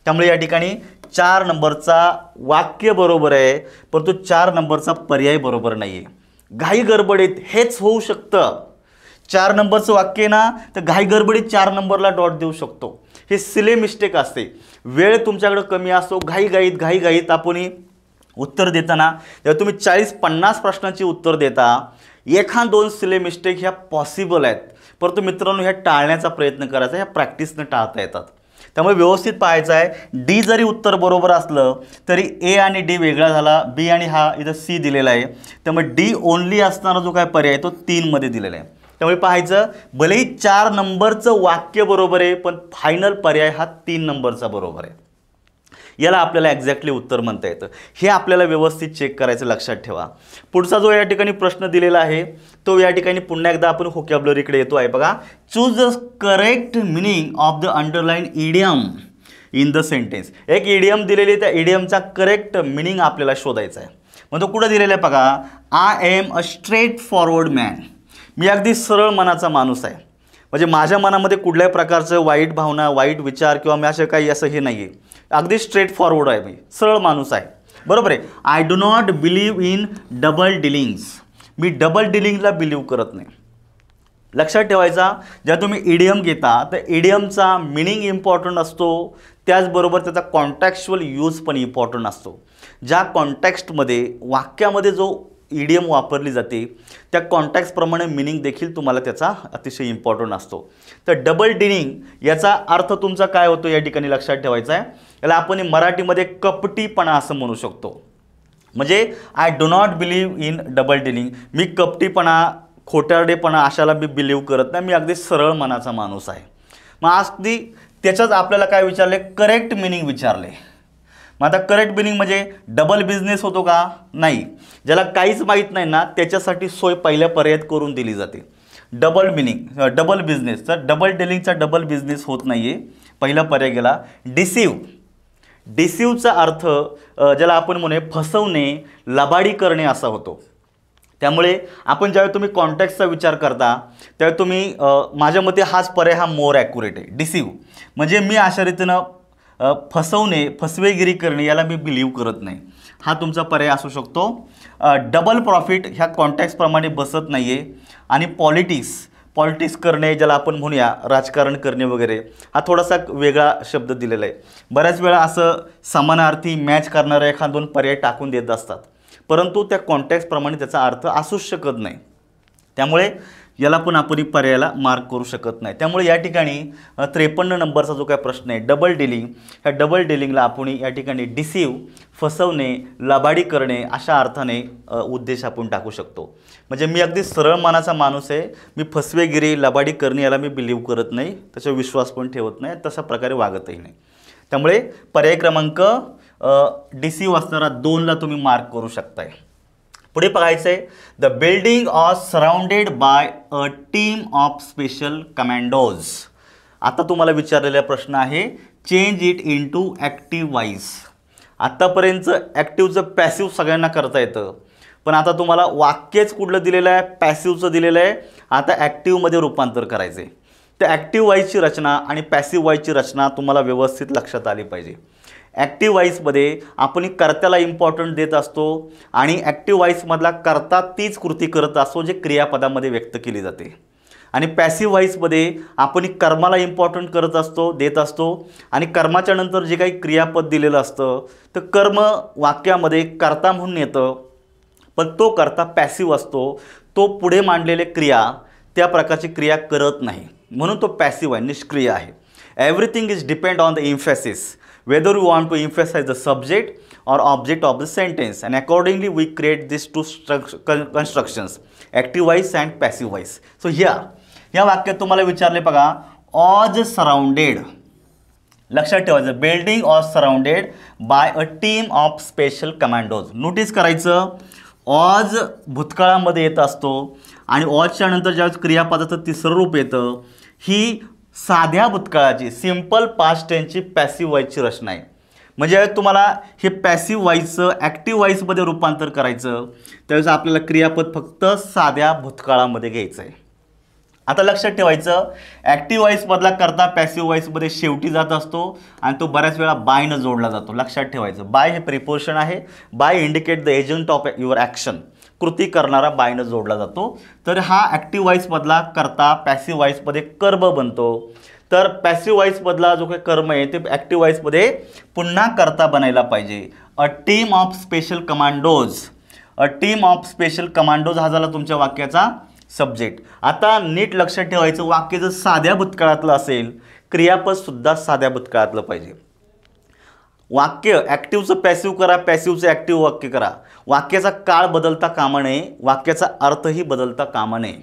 त्यामुळे या ठिकाणी 4 नंबरचा वाक्य बरोबर आहे, परंतु 4 नंबरचा पर्याय बरोबर नाही आहे. घाई गडबडीत हेच होऊ शकतं. 4 नंबरचं वाक्य ना तर घाई गडबडीत 4 नंबरला डॉट देऊ शकतो, हे सिले मिस्टेक असते. वेळ तुमच्याकडे कमी असतो, घाईघाईत आपण उत्तर देताना जेव्हा तुम्ही 40-50 प्रश्नांची उत्तर देता, 1-2 सिले मिस्टेक ह्या पॉसिबल आहेत, परंतु मित्रांनो ह्या टाळण्याचा प्रयत्न करायचा, ह्या प्रॅक्टिसनं टाळता येतात. त्यामुळे व्यवस्थित पाहायचं आहे. डी जरी उत्तर बरोबर असलं तरी ए आणि डी वेगळा झाला, बी आणि हा इथं सी दिलेला आहे, त्यामुळे डी ओनली असणारा जो काय पर्याय तो 3 मध्ये दिलेला आहे. त्यामुळे पाहायचं, भलेही 4 नंबरचं वाक्य बरोबर आहे, पण फायनल पर्याय हा 3 नंबरचा बरोबर आहे. याला आपल्याला एक्झॅक्टली उत्तर म्हणता येतं. हे आपल्याला व्यवस्थित चेक करायचं, लक्षात ठेवा. पुढचा जो या ठिकाणी प्रश्न दिलेला आहे तो या ठिकाणी पुन्हा एकदा आपण व्होकॅब्युलरीकडे येतो आहे. बघा, choose the correct meaning of the underline idiom. In the sentence. एक इडियम दिलेली, त्या इडियमचा करेक्ट मिनिंग आपल्याला शोधायचा आहे. मग तो कुठं दिलेला आहे बघा, I am a straightforward man. मी अगदी सरळ मनाचा माणूस आहे. म्हणजे माझ्या मनामध्ये कुठल्याही प्रकारचं वाईट भावना, वाईट विचार किंवा मी असं काही असं हे नाही आहे. अगदी स्ट्रेट फॉरवर्ड आहे, मी सरळ माणूस आहे. बरोबर आहे. I do not believe in double dealings. मी डबल डिलिंगला बिलीव्ह करत नाही. लक्षात ठेवायचा, जेव्हा तुम्ही इडियम घेता तर इडियमचा मिनिंग इम्पॉर्टंट असतो, त्याचबरोबर त्याचा कॉन्टॅक्च्युअल यूज पण इम्पॉर्टंट असतो. ज्या कॉन्टॅक्स्टमध्ये वाक्यामध्ये जो इडियम वापरली जाते त्या कॉन्टॅक्स्टप्रमाणे मिनिंग देखील तुम्हाला त्याचा अतिशय इम्पॉर्टंट असतो. तर डबल डिलिंग याचा अर्थ तुमचा काय होतो या ठिकाणी लक्षात ठेवायचा आहे. याला आपण मराठीमध्ये कपटीपणा असं म्हणू शकतो. म्हणजे I do not believe in double dealing. मी कपटीपणा, खोटारडेपणा अशाला मी बिलीव्ह करत नाही. मी अगदी सरळ मनाचा माणूस आहे. मग अगदी त्याच्याच आपल्याला काय विचारले, करेक्ट मिनिंग विचारले. मग आता करेक्ट मिनिंग म्हणजे डबल बिझनेस होतो का, नाही. ज्याला काहीच माहीत नाही ना त्याच्यासाठी सोय पहिल्या पर्यायात करून दिली जाते. Double meaning, double business. तर डबल डिलिंगचा डबल बिझनेस होत नाही आहे. पहिला पर्याय गेला. डिसिव्ह. डिसिव्हचा अर्थ ज्याला आपण म्हणूया फसवणे, लबाडी करणे असा होतो. त्यामुळे आपण ज्यावेळी तुम्ही कॉन्टॅक्टचा विचार करता त्यावेळी तुम्ही माझ्या मते हाच पर्याय हा मोर ॲक्युरेट आहे. डिसिव्ह म्हणजे मी अशा रीतीनं फसवणे, फसवेगिरी करणे याला मी बिलीव्ह करत नाही, हा तुमचा पर्याय असू शकतो. डबल प्रॉफिट ह्या कॉन्टॅक्ट्सप्रमाणे बसत नाही आहे. आणि पॉलिटिक्स करणे ज्याला आपण म्हणूया राजकारण करणे वगैरे, हा थोडासा वेगळा शब्द दिलेला आहे. बऱ्याच वेळा असं समानार्थी मॅच करणारा एखाद दोन पर्याय टाकून देत असतात, परंतु त्या कॉन्टॅक्ट्सप्रमाणे त्याचा अर्थ असूच शकत नाही. त्यामुळे याला पण आपण पर्यायाला मार्क करू शकत नाही. त्यामुळे या ठिकाणी 53 नंबरचा जो काय प्रश्न आहे डबल डिलिंग, ह्या डबल डिलिंगला आपण या ठिकाणी डिसिव्ह, फसवणे, लबाडी करणे अशा अर्थाने उद्देश आपण टाकू शकतो. म्हणजे मी अगदी सरळ मनाचा माणूस आहे, मी फसवेगिरी, लबाडी करणे याला मी बिलीव्ह करत नाही, त्याच्यावर विश्वास पण ठेवत नाही, तशा प्रकारे वागतही नाही. त्यामुळे पर्याय क्रमांक डिसिव्ह असणारा 2ला तुम्ही मार्क करू शकताय. पुढे बघायचं आहे, the building or surrounded by a team of special commandos. आता तुम्हाला विचारलेला प्रश्न आहे, change it into active voice. आत्तापर्यंतचं ॲक्टिव्हचं पॅसिव्ह सगळ्यांना करता येतं, पण आता तुम्हाला वाक्यच कुठलं दिलेलं आहे, पॅसिव्हचं दिलेलं आहे. आता ॲक्टिव्हमध्ये रूपांतर करायचं आहे. तर ॲक्टिव्ह वॉइसची रचना आणि पॅसिव्ह वॉइसची रचना तुम्हाला व्यवस्थित लक्षात आली पाहिजे. ॲक्टिव्ह वॉइसमध्ये आपण कर्त्याला इम्पॉर्टंट देत असतो आणि ॲक्टिव्ह वॉइसमधला कर्ता तीच कृती करत असतो जे क्रियापदामध्ये व्यक्त केली जाते. आणि पॅसिव्ह वॉइसमध्ये आपण कर्माला इम्पॉर्टंट देत असतो आणि कर्माच्या नंतर जे काही क्रियापद दिलेलं असतं तर कर्म वाक्यामध्ये कर्ता म्हणून येतं, पण तो कर्ता पॅसिव्ह असतो. तो पुढे मांडलेले क्रिया त्या प्रकारची क्रिया करत नाही, म्हणून तो पॅसिव्ह आहे, निष्क्रिय आहे. Everything is depend on the emphasis, whether you want to emphasize the subject or object of the sentence, and accordingly we create these two constructions, active voice and passive voice. So here या वाक्यात तुम्हाला विचारले बघा, ऑज surrounded. लक्षात ठेवायचं, building was surrounded by a team of special commandos. Notice करायचं, was भूतकाळामध्ये येत असतो आणि ऑजच्या नंतर ज्यावेळेस क्रियापदाचं तिसरं रूप येतं, ही साध्या भूतकाळाची, सिम्पल पास्ट टेन्सची पॅसिव्ह वॉइसची रचना आहे. म्हणजे तुम्हाला हे पॅसिव्ह वॉइसचं ॲक्टिव्ह वॉइसमध्ये रूपांतर करायचं, त्यावेळेस आपल्याला क्रियापद फक्त साध्या भूतकाळामध्ये घ्यायचं आहे. आता लक्षात ठेवायचं, ॲक्टिव्ह वॉइसमधला करता पॅसिव्ह वॉइसमध्ये शेवटी जात असतो आणि तो बऱ्याच वेळा बायनं जोडला जातो. लक्षात ठेवायचं, बाय हे प्रिपोजिशन आहे. By indicate the agent of your action. कृती करणारा बायनं जोडला जातो. तर हा ॲक्टिव्ह वॉइसमधला कर्ता पॅसिव्ह वॉइसमध्ये कर्म बनतो. तर पॅसिव्ह वॉइसमधला जो काही कर्म आहे ते ॲक्टिव्ह वॉइसमध्ये पुन्हा कर्ता बनायला पाहिजे. अ team of special commandos. A team of special commandos हा झाला तुमच्या वाक्याचा सब्जेक्ट. आता नीट लक्षात ठेवायचं, वाक्य जर साध्या भूतकाळातलं असेल, क्रियापदसुद्धा साध्या भूतकाळातलं पाहिजे. वाक्य ॲक्टिव्हचं पॅसिव्ह करा, पॅसिव्हचं ॲक्टिव्ह वाक्य करा. वाक्याचा काळ बदलता कामा नये, वाक्याचा अर्थही बदलता कामा नये.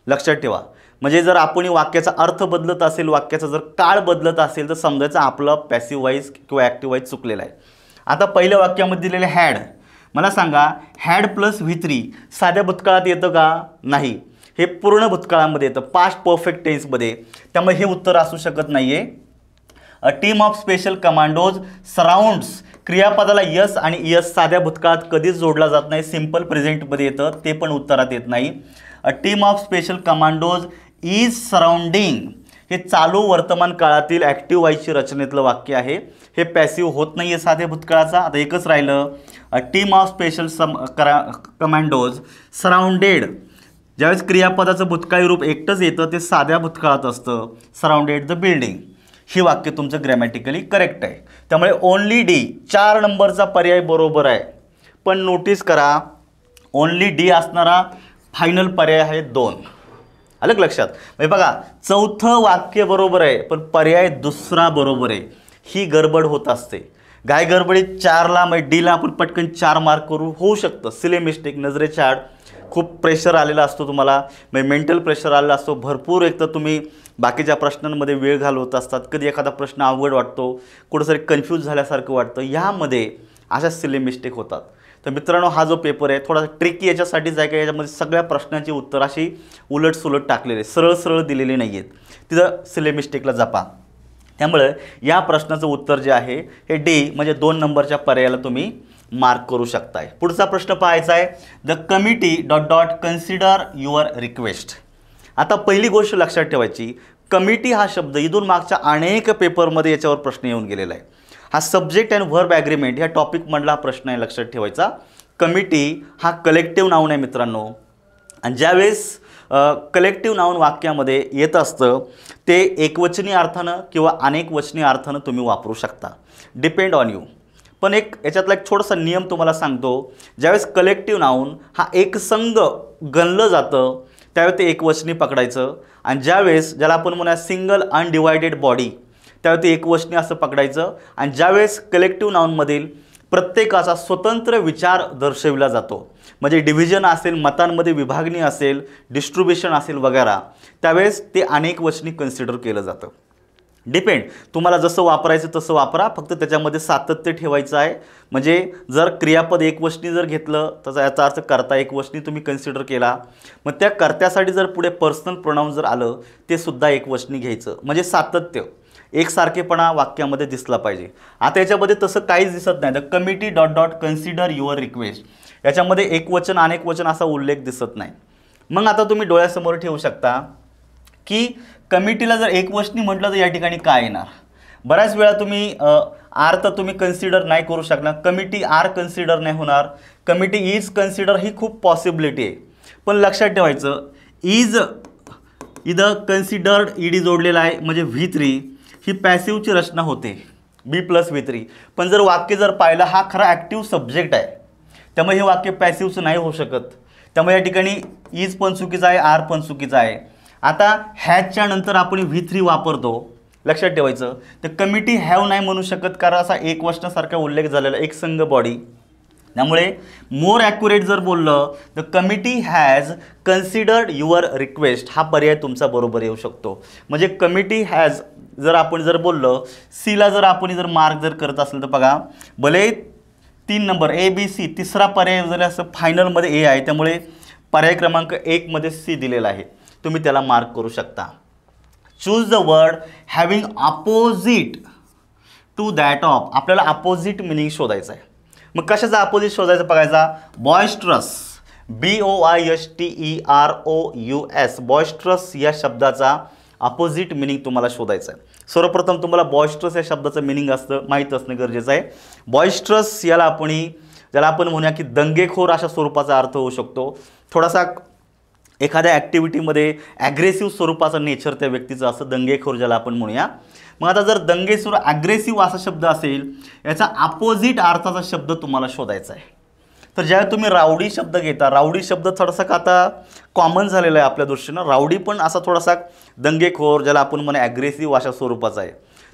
लक्षात ठेवा. म्हणजे जर आपण वाक्याचा अर्थ बदलत असेल, वाक्याचा जर काळ बदलत असेल तर समजायचं आपलं पॅसिव्ह वॉइस किंवा ॲक्टिव्ह वॉइस चुकलेला आहे. आता पहिल्या वाक्यामध्ये दिलेलं हॅड. मला सांगा, हॅड प्लस V3 साध्या भूतकाळात येतं का? नाही, हे पूर्ण भूतकाळामध्ये येतं, पास्ट परफेक्ट टेन्समध्ये. त्यामुळे हे उत्तर असू शकत नाही आहे. A team of special commandos surrounds, क्रियापदाला यस आणि यस साध्या भूतकाळात कधीच जोडला जात नाही, सिंपल प्रेझेंटमध्ये येतं, ते पण उत्तरात येत नाही. अ team of special commandos is surrounding, हे चालू वर्तमान काळातील ॲक्टिव्ह व्हायची रचनेतलं वाक्य आहे. हे पॅसिव्ह होत नाही आहे साध्या भूतकाळाचा. आता एकच राहिलं, अ team of special commandos surrounded, ज्यावेळेस क्रियापदाचं भूतकाळी रूप एकटंच येतं ते साध्या भूतकाळात असतं, सराउंडेड द बिल्डिंग. ही वाक्य तुमचं ग्रॅमॅटिकली करेक्ट आहे. त्यामुळे ओनली डी, 4 नंबरचा पर्याय बरोबर आहे. पण नोटीस करा, ओनली डी असणारा फायनल पर्याय आहे 2. अलग लक्षात. म्हणजे बघा, चौथं वाक्य बरोबर आहे पण पर्याय दुसरा बरोबर आहे. ही गडबड होत असते. गाय गडबडीत 4ला म्हणजे डीला आपण पटकन 4 मार्क करू, होऊ शकतं. सिले मिस्टेक, नजरेच्या आड. खूप प्रेशर आलेला असतो तुम्हाला, म्हणजे मेंटल प्रेशर आलेला असतो भरपूर. एक तर तुम्ही बाकीच्या प्रश्नांमध्ये वेळ घालवत असतात, कधी एखादा प्रश्न अवघड वाटतो, कुठंतरी कन्फ्यूज झाल्यासारखं वाटतं, यामध्ये अशा सिले मिस्टेक होतात. तर मित्रांनो, हा जो पेपर आहे थोडासा ट्रिकी याच्यासाठीच आहे का याच्यामध्ये सगळ्या प्रश्नांची उत्तर अशी उलटसुलट टाकलेली, सरळ सरळ दिलेली नाही आहेत, तिथं सिले मिस्टेकला जपा. त्यामुळे या प्रश्नाचं उत्तर जे आहे हे डी म्हणजे 2 नंबरच्या पर्यायाला तुम्ही मार्क करू शकताय. पुढचा प्रश्न पाहायचा आहे, the committee ... consider your request. आता पहिली गोष्ट लक्षात ठेवायची, कमिटी हा शब्द इथून मागच्या अनेक पेपरमध्ये याच्यावर प्रश्न येऊन गेलेला आहे. हा सब्जेक्ट अँड व्हर्ब ॲग्रीमेंट ह्या टॉपिकमधला प्रश्न आहे, लक्षात ठेवायचा. कमिटी हा कलेक्टिव्ह नाऊन आहे मित्रांनो, आणि ज्यावेळेस कलेक्टिव्ह नाऊन वाक्यामध्ये येत असतं ते एकवचनी अर्थानं किंवा अनेकवचनी अर्थानं तुम्ही वापरू शकता, डिपेंड ऑन यू. पण एक याच्यातला एक छोटासा नियम तुम्हाला सांगतो, ज्यावेळेस कलेक्टिव्ह नाऊन हा एकसंग गणलं जातं त्यावेळेस ते एकवचनी पकडायचं, आणि ज्यावेळेस ज्याला आपण म्हणूया सिंगल अनडिवायडेड बॉडी त्यावेळेस ते एकवचनी असं पकडायचं. आणि ज्यावेळेस कलेक्टिव्ह नाऊनमधील प्रत्येकाचा स्वतंत्र विचार दर्शविला जातो, म्हणजे डिव्हिजन असेल, मतांमध्ये विभागणी असेल, डिस्ट्रीब्युशन असेल वगैरे, त्यावेळेस ते अनेकवचनी कन्सिडर केलं जातं. डिपेंड, तुम्हाला जसं वापरायचं तसं वापरा, फक्त त्याच्यामध्ये सातत्य ठेवायचं आहे. म्हणजे जर क्रियापद एकवचनी जर घेतलं तर याचा अर्थ कर्ता एकवचनी तुम्ही कन्सिडर केला, मग त्या कर्त्यासाठी जर पुढे पर्सनल प्रोनाउन जर आलं ते सुद्धा एकवचनी घ्यायचं, म्हणजे सातत्य, एकसारखेपणा वाक्यामध्ये दिसला पाहिजे. आता याच्यामध्ये तसं काहीच दिसत नाही. The committee ... consider your request, याच्यामध्ये एकवचन अनेकवचन असा उल्लेख दिसत नाही. मग आता तुम्ही डोळ्यासमोर ठेवू शकता की कमिटीला जर एकवचनी म्हटलं तर या ठिकाणी काय येणार. बऱ्याच वेळा तुम्ही आर तर तुम्ही कन्सिडर नाही करू शकणार, कमिटी आर कन्सिडर नाही होणार, कमिटी इज कन्सिडर ही खूप पॉसिबिलिटी आहे. पण लक्षात ठेवायचं, इज इथं कन्सिडर्ड ईडी जोडलेला आहे म्हणजे V3 ही पॅसिव्हची रचना होते, B+V3. पण जर वाक्य जर पाहिलं, हा खरा ॲक्टिव्ह सब्जेक्ट आहे, त्यामुळे हे वाक्य पॅसिव्हचं नाही होऊ शकत. त्यामुळे या ठिकाणी इज पण चुकीचा आहे, आर पण चुकीचा आहे. आता हॅजच्या नंतर आपण V3 वापरतो, लक्षात ठेवायचं. तर कमिटी हॅव नाही म्हणू शकत, कारण असा एकवचनासारखा उल्लेख झालेला एकसंग बॉडी. त्यामुळे मोर ॲक्युरेट जर बोललं तर committee has considered your request हा पर्याय तुमचा बरोबर येऊ शकतो. म्हणजे कमिटी हॅज जर आपण जर बोललं, सीला जर आपण जर मार्क जर करत असेल तर बघा, भले 3 नंबर ABC, तिसरा पर्याय जर असं फायनलमध्ये ए आहे, त्यामुळे पर्याय क्रमांक 1 मध्ये सी दिलेला आहे, तुम्ही त्याला मार्क करू शकता. Choose the word having opposite to that of, आपल्याला अपोजिट मिनिंग शोधायचं आहे. मग कशाचा अपोजिट शोधायचं बघायचा, बॉयस्ट्रस, BOISTEROUS, बॉयस्ट्रस या शब्दाचा अपोजिट मिनिंग तुम्हाला शोधायचं आहे. सर्वप्रथम तुम्हाला बॉयस्ट्रस या शब्दाचं मिनिंग माहीत असणं गरजेचं आहे. बॉयस्ट्रस ज्याला आपण म्हणूया की दंगेखोर अशा स्वरूपाचा अर्थ होऊ शकतो. थोडासा एखाद्या ॲक्टिव्हिटीमध्ये ॲग्रेसिव्ह स्वरूपाचा नेचर त्या व्यक्तीचं असं, दंगेखोर ज्याला आपण म्हणूया. मग आता जर दंगेखोर ॲग्रेसिव्ह असा शब्द असेल, याचा अपोजिट अर्थाचा शब्द तुम्हाला शोधायचा आहे. तर ज्यावेळी तुम्ही रावडी शब्द घेता, रावडी शब्द थोडासा आता कॉमन झालेला आहे आपल्या दृष्टीनं. रावडी पण असा थोडासा दंगेखोर ज्याला आपण म्हणा ॲग्रेसिव्ह अशा स्वरूपाचा आहे,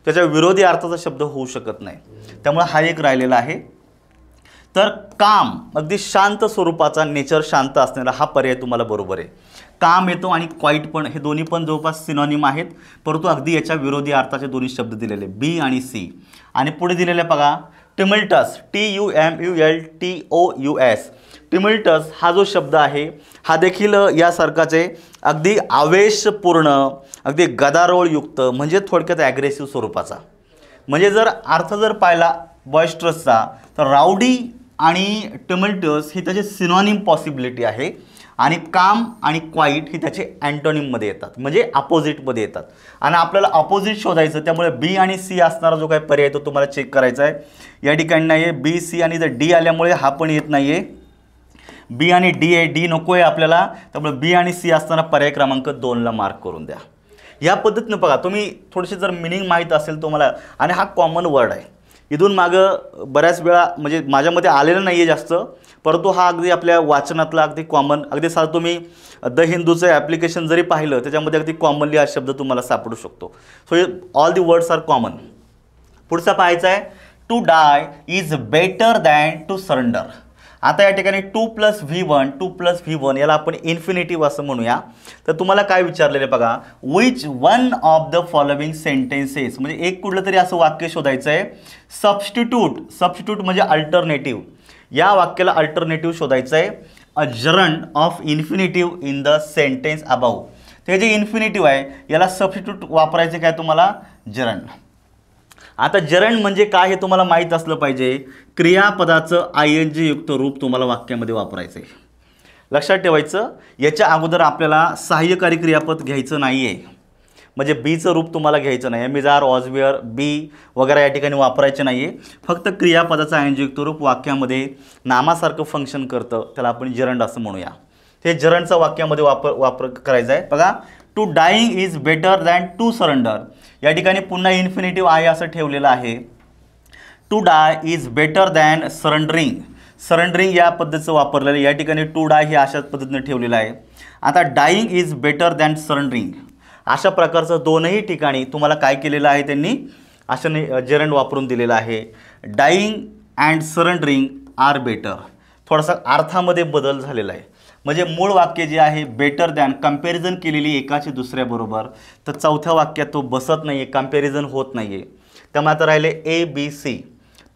त्याच्या विरोधी अर्थाचा शब्द होऊ शकत नाही. त्यामुळे हा एक राहिलेला आहे. तर काम, अगदी शांत स्वरूपाचा, नेचर शांत असणारा हा पर्याय तुम्हाला बरोबर आहे. काम येतो आणि क्वाईट पण, हे दोन्ही पण जवळपास सिनॉनिम आहेत, परंतु अगदी याच्या विरोधी अर्थाचे दोन्ही शब्द दिलेले B आणि C. आणि पुढे दिलेले बघा, टिमल्टस, TUMULTOUS. टिमल्टस हा जो शब्द आहे हा देखील यासारखाच आहे, अगदी आवेशपूर्ण, अगदी गदारोळयुक्त, म्हणजे थोडक्यात ॲग्रेसिव्ह स्वरूपाचा. म्हणजे जर अर्थ जर पाहिला बॉयस्ट्रसचा तर राऊडी आणि टमल्टस ही त्याची सिनॉनिम पॉसिबिलिटी आहे आणि काम आणि क्वाईट ही त्याचे अँटोनिममध्ये येतात म्हणजे अपोजिटमध्ये येतात आणि आपल्याला अपोजिट शोधायचं त्यामुळे बी आणि सी असणारा जो काही पर्याय तो तुम्हाला चेक करायचा आहे। या ठिकाणी नाही आहे बी सी आणि जर डी आल्यामुळे हा पण येत नाही आहे, बी आणि डी आहे, डी नको आहे आपल्याला, त्यामुळे बी आणि सी असणारा पर्याय क्रमांक 2ला मार्क करून द्या। या पद्धतीनं बघा तुम्ही थोडीशी जर मिनिंग माहीत असेल तुम्हाला आणि हा कॉमन वर्ड आहे इथून मागं बऱ्याच वेळा म्हणजे माझ्यामध्ये आलेलं नाही आहे जास्त, परंतु हा अगदी आपल्या वाचनातला अगदी कॉमन अगदी साधं तुम्ही द हिंदूचं ॲप्लिकेशन जरी पाहिलं त्याच्यामध्ये अगदी कॉमनली हा शब्द तुम्हाला सापडू शकतो। So all the words are common. पुढचा पाहायचा आहे to die is better than to surrender. आता या ठिकाणी 2 + V1 2 + V1 याला आपण इन्फिनिटिव्ह असं म्हणूया। तर तुम्हाला काय विचारलेलं बघा, which one of the following sentences म्हणजे एक कुठलं तरी असं वाक्य शोधायचं आहे, सबस्टिट्यूट म्हणजे अल्टरनेटिव्ह, या वाक्याला अल्टरनेटिव्ह शोधायचं आहे, a gerund of infinitive in the sentence above. ते जे इन्फिनिटिव्ह आहे याला सबस्टिट्यूट वापरायचे काय तुम्हाला, जरंड। आता जरंड म्हणजे काय हे तुम्हाला माहीत असलं पाहिजे, क्रियापदाचं ING युक्त रूप तुम्हाला वाक्यामध्ये वापरायचं आहे, लक्षात ठेवायचं। याच्या अगोदर आपल्याला सहाय्यकारी क्रियापद घ्यायचं नाही आहे, म्हणजे बीचं रूप तुम्हाला घ्यायचं नाही, एमिजार ऑजवेअर बी वगैरे या ठिकाणी वापरायचे नाही आहे, फक्त क्रियापदाचं ING युक्त रूप वाक्यामध्ये नामासारखं फंक्शन करतं त्याला आपण जरंड असं म्हणूया। हे जरंडचा वाक्यामध्ये वापर करायचा आहे। बघा to dying is better than to surrender, या ठिकाणी पुन्हा इन्फिनिटिव्ह आहे असं ठेवलेलं आहे। To die is better than surrendering या पद्धतीचं वापरलेलं, या ठिकाणी टू डाय हे अशाच पद्धतीने ठेवलेलं आहे। आता dying is better than surrendering अशा प्रकारचं दोनही ठिकाणी तुम्हाला काय केलेलं आहे त्यांनी अशा जरंड वापरून दिलेलं आहे। Dying and surrendering are better, थोडासा अर्थामध्ये बदल झालेला आहे, म्हणजे मूळ वाक्य जे आहे बेटर दॅन कंपॅरिझन केलेली एकाची दुसऱ्याबरोबर, तर चौथ्या वाक्यात तो बसत नाही आहे, कंपॅरिझन होत नाही आहे, त्यामुळे आता राहिले ABC।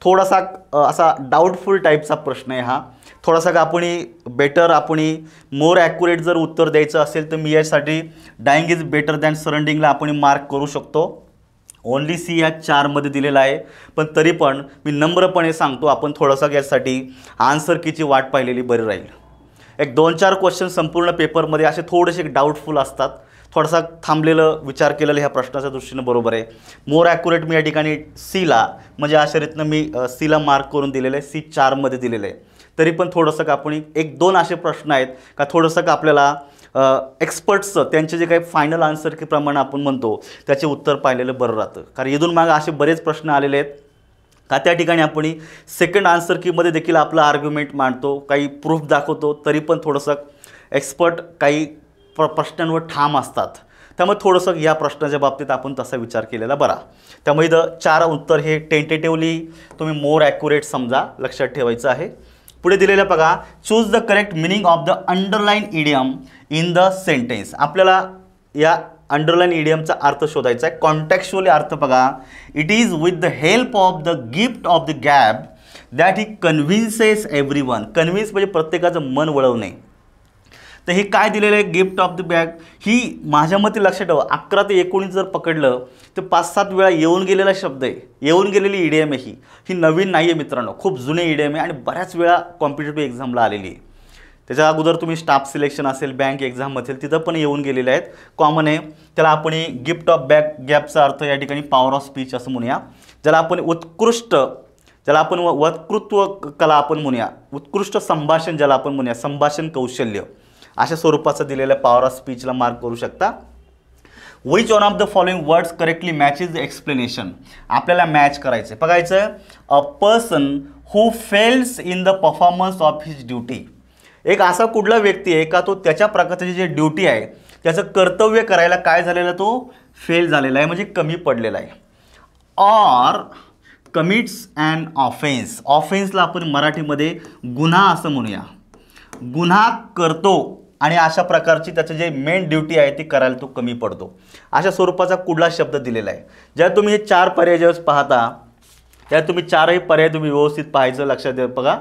थोडासा असा डाऊटफुल टाईपचा प्रश्न आहे हा, थोडासा का आपण बेटर आपण मोर ॲक्युरेट जर उत्तर द्यायचं असेल तर मी यासाठी डाईंग इज बेटर दॅन सरेंडिंगला आपण मार्क करू शकतो। ओनली सी या 4मध्ये दिलेला आहे, पण तरी पण मी नम्रपणे सांगतो आपण थोडासा यासाठी आन्सर कीची वाट पाहिलेली बरी राहील। एक 2-4 क्वेश्चन संपूर्ण पेपरमध्ये असे थोडेसे डाऊटफुल असतात, थोडासा थांबलेलं विचार केलेलं ह्या प्रश्नाच्या दृष्टीनं बरोबर आहे। मोर ॲक्युरेट मी या ठिकाणी सीला म्हणजे अशा रीतीनं मी सीला मार्क करून दिलेलं आहे, C 4मध्ये दिलेलं आहे, तरी पण थोडंसं का आपण 1-2 असे प्रश्न आहेत का थोडंसं का आपल्याला एक्सपर्ट्सचं त्यांचे जे काही फायनल आन्सर की प्रमाणे आपण म्हणतो त्याचे उत्तर पाहिलेलं बरं राहतं, कारण इथून मागं असे बरेच प्रश्न आलेले आहेत का त्या ठिकाणी आपण सेकंड आन्सर कीमध्ये देखील आपलं आर्ग्युमेंट मांडतो, काही प्रूफ दाखवतो, तरी पण थोडंसं एक्सपर्ट काही प्रश्नांवर ठाम असतात, त्यामुळे थोडंसं या प्रश्नाच्या बाबतीत आपण तसा विचार केलेला बरा। त्यामुळे इथं 4 उत्तर हे टेंटेटिव्हली तुम्ही मोर ॲक्युरेट समजा, लक्षात ठेवायचं आहे। पुढे दिलेलं बघा, choose the correct meaning of the underline idiom in the sentence. आपल्याला या अंडरलाइन इडियमचा अर्थ शोधायचा आहे, कॉन्टेक्स्चुअली अर्थ बघा, it is with the help of the gift of the gab that he convinces everyone. Convince म्हणजे प्रत्येकाचं मन वळवणे, तर हे काय दिलेलं आहे गिफ्ट ऑफ द बॅग, ही माझ्या मते लक्षात ठेवा 11 ते 19 जर पकडलं तर 5-7 वेळा येऊन गेलेला शब्द आहे, येऊन गेलेली इडियम आहे ही नवीन नाही आहे मित्रांनो, खूप जुने इडियम आहे आणि बऱ्याच वेळा कॉम्पिटेटिव्ह एक्झामला आलेली आहे। त्याच्या अगोदर तुम्ही स्टाफ सिलेक्शन असेल, बँक एक्झाम असेल, तिथं पण येऊन गेलेले आहेत, कॉमन आहे। त्याला आपण गिफ्ट ऑफ गॅपचा अर्थ या ठिकाणी पॉवर ऑफ स्पीच असं म्हणूया, ज्याला आपण वक्तृत्व कला आपण म्हणूया, उत्कृष्ट संभाषण ज्याला आपण म्हणूया, संभाषण कौशल्य अशा स्वरूपाचं दिलेलं पॉवर ऑफ स्पीचला मार्क करू शकता। Which one of the following words correctly matches the explanation, आपल्याला मॅच करायचं आहे, बघायचं a person who fails in the performance of his duty. एक असा कुठला व्यक्ती आहे का तो त्याच्या प्रकारची जे ड्युटी आहे त्याचं कर्तव्य करायला काय झालेला, तो फेल झालेला आहे म्हणजे कमी पडलेला आहे। ऑर कमिट्स ॲन ऑफेन्स, ऑफेन्सला आपण मराठीमध्ये गुन्हा असं म्हणूया, गुन्हा करतो आणि अशा प्रकारची त्याचं जे मेन ड्युटी आहे ती करायला तो कमी पडतो, अशा स्वरूपाचा कुठला शब्द दिलेला आहे। ज्या तुम्ही हे 4 पर्याय ज्यावेळेस पाहता त्या तुम्ही 4ही पर्याय तुम्ही व्यवस्थित पाहायचं, लक्षात द्या बघा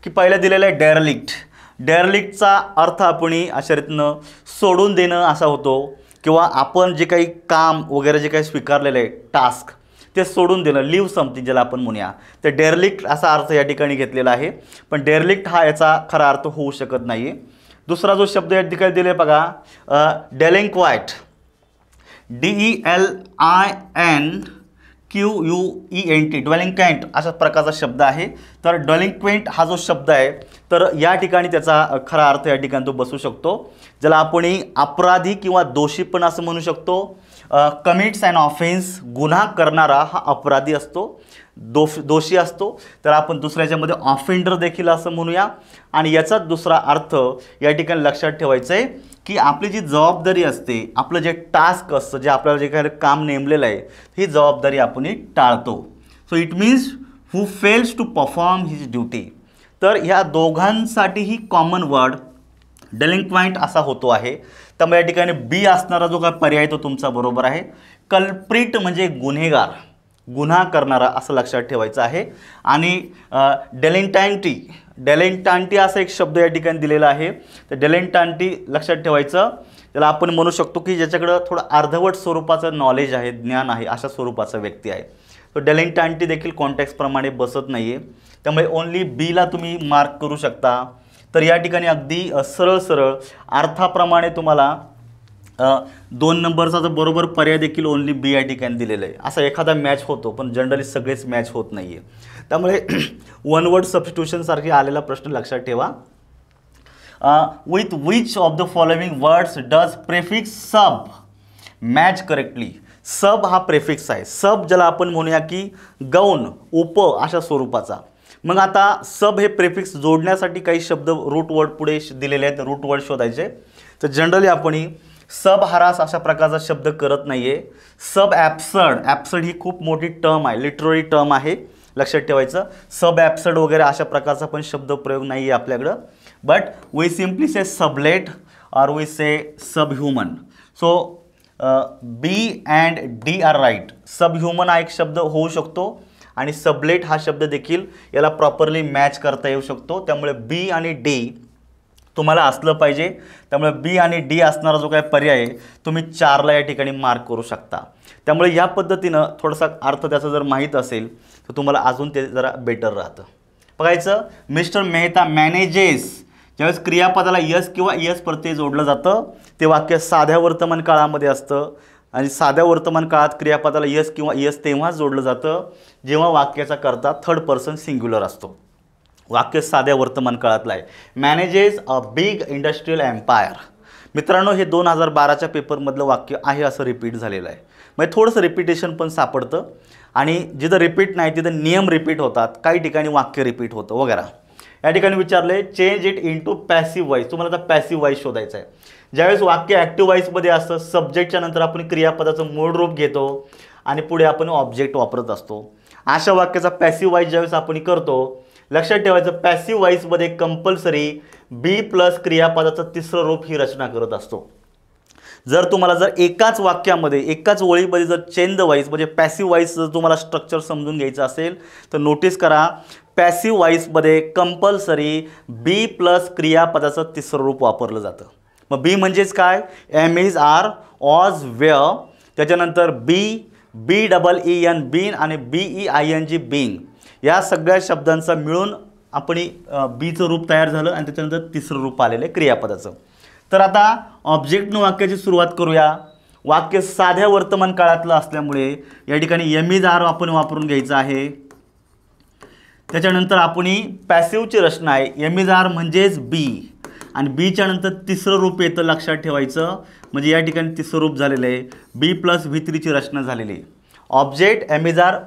की पहिला दिलेला आहे डेरलिक्ट। डेरलिक्टचा अर्थ आपण अशा रीतीनं सोडून देणं असा होतो, किंवा आपण जे काही काम वगैरे जे काही स्वीकारलेलं आहे टास्क ते सोडून देणं, लिव्ह समथिंग ज्याला आपण म्हणूया, ते डेरलिक्ट असा अर्थ या ठिकाणी घेतलेला आहे. पण डेरलिक्ट हा याचा खरा अर्थ होऊ शकत नाही. दुसरा जो शब्द या ठिकाणी दिले बघा, डेलिंक्वाइंट, DELINQUENT, डेलिंक्वेंट अशा प्रकारचा शब्द आहे. तर डेलिंक्वेंट हा जो शब्द आहे तर या ठिकाणी त्याचा खरा अर्थ या ठिकाणी तो बसू शकतो, ज्याला आपण अपराधी किंवा दोषी पण असं म्हणू शकतो. कमिट्स अँड ऑफेन्स, गुन्हा करणारा हा अपराधी असतो, दोषी असतो. तर आपण दुसऱ्याच्यामध्ये ऑफेंडर देखील असं म्हणूया. आणि याचाच दुसरा अर्थ या ठिकाणी लक्षात ठेवायचं आहे की आपली जी जबाबदारी असते, आपलं जे टास्क असतं, जे आपल्याला जे काही काम नेमलेलं आहे, ही जबाबदारी आपण टाळतो. So it means who fails to perform his duty. तर ह्या दोघांसाठीही कॉमन वर्ड डेलिंक्वाइंट असा होतो आहे. त्यामुळे या ठिकाणी बी असणारा जो काय पर्याय तो तुमचा बरोबर आहे. कल्प्रिट म्हणजे गुन्हेगार, गुन्हा करणारा असं लक्षात ठेवायचं आहे. आणि डेलिंटांटी असा एक शब्द या ठिकाणी दिलेला आहे. तर डेलिंटांटी लक्षात ठेवायचं, त्याला आपण म्हणू शकतो की ज्याच्याकडं थोडं अर्धवट स्वरूपाचं नॉलेज आहे, ज्ञान आहे, अशा स्वरूपाचा व्यक्ती आहे. तो डेलिंटांटी देखील कॉन्टेक्स्टप्रमाणे बसत नाही आहे. त्यामुळे ओन्ली बीला तुम्ही मार्क करू शकता. तर या ठिकाणी अगदी सरळ सरळ अर्थाप्रमाणे तुम्हाला 2 नंबरचा जो बरोबर पर्याय देखील ओन्ली बी या ठिकाणी दिलेला आहे. असा एखादा मॅच होतो, पण जनरली सगळेच मॅच होत नाही आहे. त्यामुळे वन वर्ड सबस्टिट्यूशनसारखे आलेला प्रश्न लक्षात ठेवा. With which of the following words does prefix sub match correctly. Sub हा प्रेफिक्स आहे. सब ज्याला आपण म्हणूया की गौण, उप अशा स्वरूपाचा. मग आता सब हे प्रेफिक्स जोडण्यासाठी काही शब्द रूट वर्ड पुढे दिलेले आहेत, रूट वर्ड शोधायचे. तर जनरली आपण सब हरास अशा प्रकारचा शब्द करत नाही आहे. सब ॲब्सर्ड, ॲब्सर्ड ही खूप मोठी टर्म आहे, लिटररी टर्म आहे, लक्षात ठेवायचं. सब ॲब्सर्ड वगैरे अशा प्रकारचा पण शब्द प्रयोग नाही आहे आपल्याकडं. But we simply say sublet or we say sub human. So B and D are right. Sub human हा एक शब्द होऊ शकतो आणि सबलेट हा शब्द देखील याला प्रॉपरली मॅच करता येऊ शकतो. त्यामुळे बी आणि डी तुम्हाला असलं पाहिजे. त्यामुळे बी आणि डी असणारा जो काही पर्याय आहे तुम्ही 4ला या ठिकाणी मार्क करू शकता. त्यामुळे या पद्धतीनं थोडासा अर्थ त्याचा जर माहीत असेल तर तुम्हाला अजून ते जरा बेटर राहतं. बघायचं, मिस्टर मेहता मॅनेजेस, ज्यावेळेस क्रियापदाला यस किंवा यस प्रत्यय जोडलं जातं ते वाक्य साध्या वर्तमान काळामध्ये असतं. आणि साध्या वर्तमान काळात क्रियापदाला यस किंवा यस तेव्हाच जोडलं जातं जेव्हा वाक्याचा कर्ता थर्ड पर्सन सिंग्युलर असतो. वाक्य साध्या वर्तमान काळातलं आहे. Manages a big industrial empire. मित्रांनो, हे 2012च्या पेपरमधलं वाक्य आहे असं रिपीट झालेलं आहे. म्हणजे थोडंसं रिपीटेशन पण सापडतं आणि जिथं रिपीट नाही तिथं नियम रिपीट होतात, काही ठिकाणी वाक्य रिपीट होतं वगैरे. या ठिकाणी विचारले change it into passive voice. तुम्हाला आता पॅसिव्ह व्हॉइस शोधायचं आहे. ज्यावेळेस वाक्य ॲक्टिव्ह व्हॉइसमध्ये असतं, सब्जेक्टच्या नंतर आपण क्रियापदाचं मूळ रूप घेतो आणि पुढे आपण ऑब्जेक्ट वापरत असतो. अशा वाक्याचा पॅसिव्ह व्हॉइस ज्यावेळेस आपण करतो, लक्षात ठेवायचं पॅसिव्ह व्हॉइसमध्ये कंपल्सरी बी प्लस क्रियापदाचं तिसरं रूप ही रचना करत असतो. जर तुम्हाला जर एकाच वाक्यामध्ये एकाच ओळीमध्ये जर चेंज द व्हॉइस म्हणजे पॅसिव्ह व्हॉइस जर तुम्हाला स्ट्रक्चर समजून घ्यायचं असेल तर नोटीस करा, पॅसिव्ह व्हॉइसमध्ये कंपल्सरी बी प्लस क्रियापदाचं तिसरं रूप वापरलं जातं. मग बी म्हणजेच काय, एम इज आर, ऑज, वेअर, त्याच्यानंतर बी डबल ई एन बीन आणि BEING बीइंग, या सगळ्या शब्दांचा मिळून आपण बीचं रूप तयार झालं आणि त्याच्यानंतर तिसरं रूप आलेलं आहे क्रियापदाचं. तर आता ऑब्जेक्टनं वाक्याची सुरुवात करूया. वाक्य साध्या वर्तमान काळातलं असल्यामुळे या ठिकाणी एम इज आर आपण वापरून घ्यायचं आहे. त्याच्यानंतर आपण पॅसिव्हची रचना आहे, एम इज आर म्हणजेच बी आणि बीच्या नंतर तिसरं रूप येतं, लक्षात ठेवायचं. म्हणजे या ठिकाणी तिसरं रूप झालेलं आहे, बी प्लस V3ची रचना झालेली आहे. Object am is are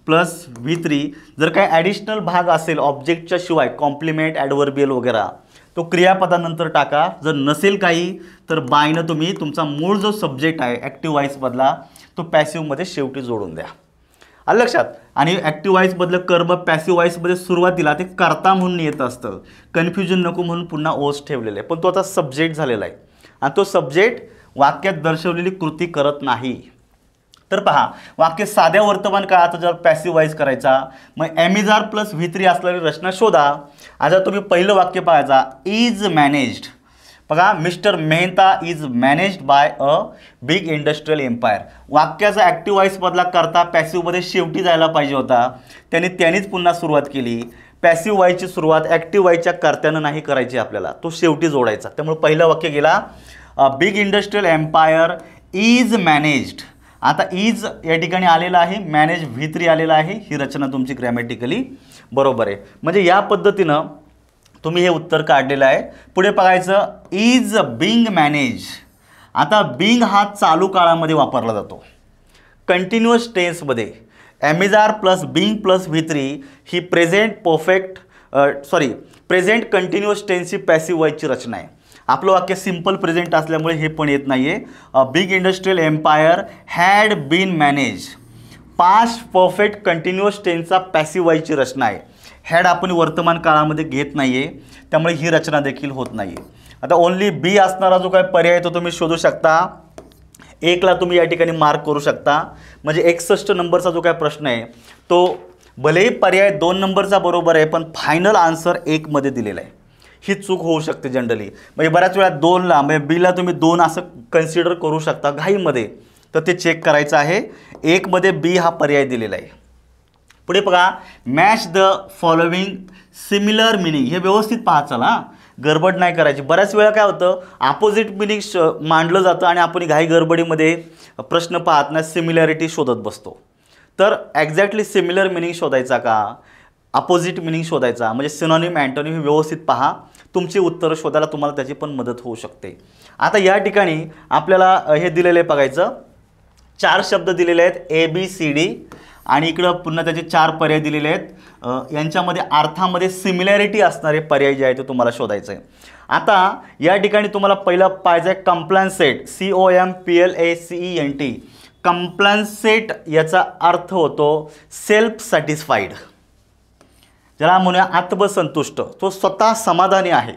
plus V3. जर काही ॲडिशनल भाग असेल ऑब्जेक्टच्या शिवाय, कॉम्प्लिमेंट, ॲडव्हर्बियल वगैरे, तो क्रियापदानंतर टाका. जर नसेल काही तर बायनं तुम्ही तुमचा मूळ जो सब्जेक्ट आहे ॲक्टिव्ह व्हॉइसमधला तो पॅसिव्हमध्ये शेवटी जोडून द्या. आलं लक्षात. आणि ॲक्टिव्ह व्हॉइसमधलं कर्म पॅसिव्ह व्हॉइसमध्ये सुरुवातीला ते कर्ता म्हणून येत असतं. कन्फ्युजन नको म्हणून पुन्हा ओस ठेवलेलं आहे, पण तो आता सब्जेक्ट झालेला आहे आणि तो सब्जेक्ट वाक्यात दर्शवलेली कृती करत नाही. तर पहा, वाक्य साध्या वर्तमान काळात जर पॅसिव्ह व्हॉइस करायचा, मग M is are plus V3 असलेली रचना शोधा. आता तुम्ही पहिलं वाक्य पाहायचा, इज मॅनेज्ड. बघा, mister Mehta is managed by a big industrial empire. वाक्याचा ॲक्टिव्ह व्हॉइसमधला करता पॅसिव्हमध्ये शेवटी जायला पाहिजे होता, त्यांनीच पुन्हा सुरुवात केली. पॅसिव्ह व्हायची सुरुवात ॲक्टिव्ह व्हायच्या कर्त्यानं नाही करायची, आपल्याला तो शेवटी जोडायचा. त्यामुळे पहिलं वाक्य गेला big industrial empire is managed. आता इज या ठिकाणी आलेलं आहे, मॅनेज V3 आलेला आहे. ही रचना तुमची ग्रॅमॅटिकली बरोबर आहे. म्हणजे या पद्धतीनं तुम्ही हे उत्तर काढलेलं आहे. पुढे बघायचं, इज बिंग मॅनेज. आता बिंग हा चालू काळामध्ये वापरला जातो. कंटिन्युअस टेन्समध्ये am is are plus being plus V3 ही प्रेझेंट कंटिन्युअस टेन्सची पॅसिव्ह व्हॉइसची रचना आहे. आपलं वाक्य सिम्पल प्रेझेंट असल्यामुळे हे पण येत नाही आहे. Big industrial empire had been manage. Past perfect continuous टेन्सचा पॅसिव्ह व्हॉइसची रचना आहे. हॅड आपण वर्तमान काळामध्ये घेत नाही आहे, त्यामुळे ही रचना देखील होत नाही आहे. आता ओनली बी असणारा जो काय पर्याय तो तुम्ही शोधू शकता. 1ला तुम्ही या ठिकाणी मार्क करू शकता. म्हणजे 61 नंबरचा जो काय प्रश्न आहे तो भलेही पर्याय 2 नंबरचा बरोबर आहे, पण फायनल आन्सर 1 मध्ये दिलेला आहे. ही चूक होऊ शकते जनरली. म्हणजे बऱ्याच वेळा 2ला म्हणजे बीला तुम्ही 2 असं कन्सिडर करू शकता घाईमध्ये, तर ते चेक करायचं आहे. 1 मध्ये बी हा पर्याय दिलेला आहे. पुढे बघा, match the following similar meaning. हे व्यवस्थित पहा, चला गडबड नाही करायची. बऱ्याच वेळा काय होतं, अपोजिट मिनिंग मांडलं जातं आणि आपण घाई गडबडीमध्ये प्रश्न पाहत नाही, सिमिलॅरिटी शोधत बसतो. तर एक्झॅक्टली सिमिलर मिनिंग शोधायचा का, अपोजिट मिनिंग शोधायचा, म्हणजे सिनॉनिम अँटोनिम हे व्यवस्थित पहा. तुमची उत्तरं शोधायला तुम्हाला त्याची पण मदत होऊ शकते. आता या ठिकाणी आपल्याला हे दिलेले बघायचं, 4 शब्द दिलेले आहेत ABCD आणि इकडं पुन्हा त्याचे 4 पर्याय दिलेले आहेत. यांच्यामध्ये अर्थामध्ये सिमिलॅरिटी असणारे पर्याय जे आहे ते तुम्हाला शोधायचं आहे. आता या ठिकाणी तुम्हाला पहिलं पाहिजे कंप्लान्सेट, COMPLACENT. कंप्लान्सेट याचा अर्थ होतो सेल्फ सॅटिस्फाईड, ज्याला म्हणूया आत्मसंतुष्ट. तो स्वतः समाधानी आहे.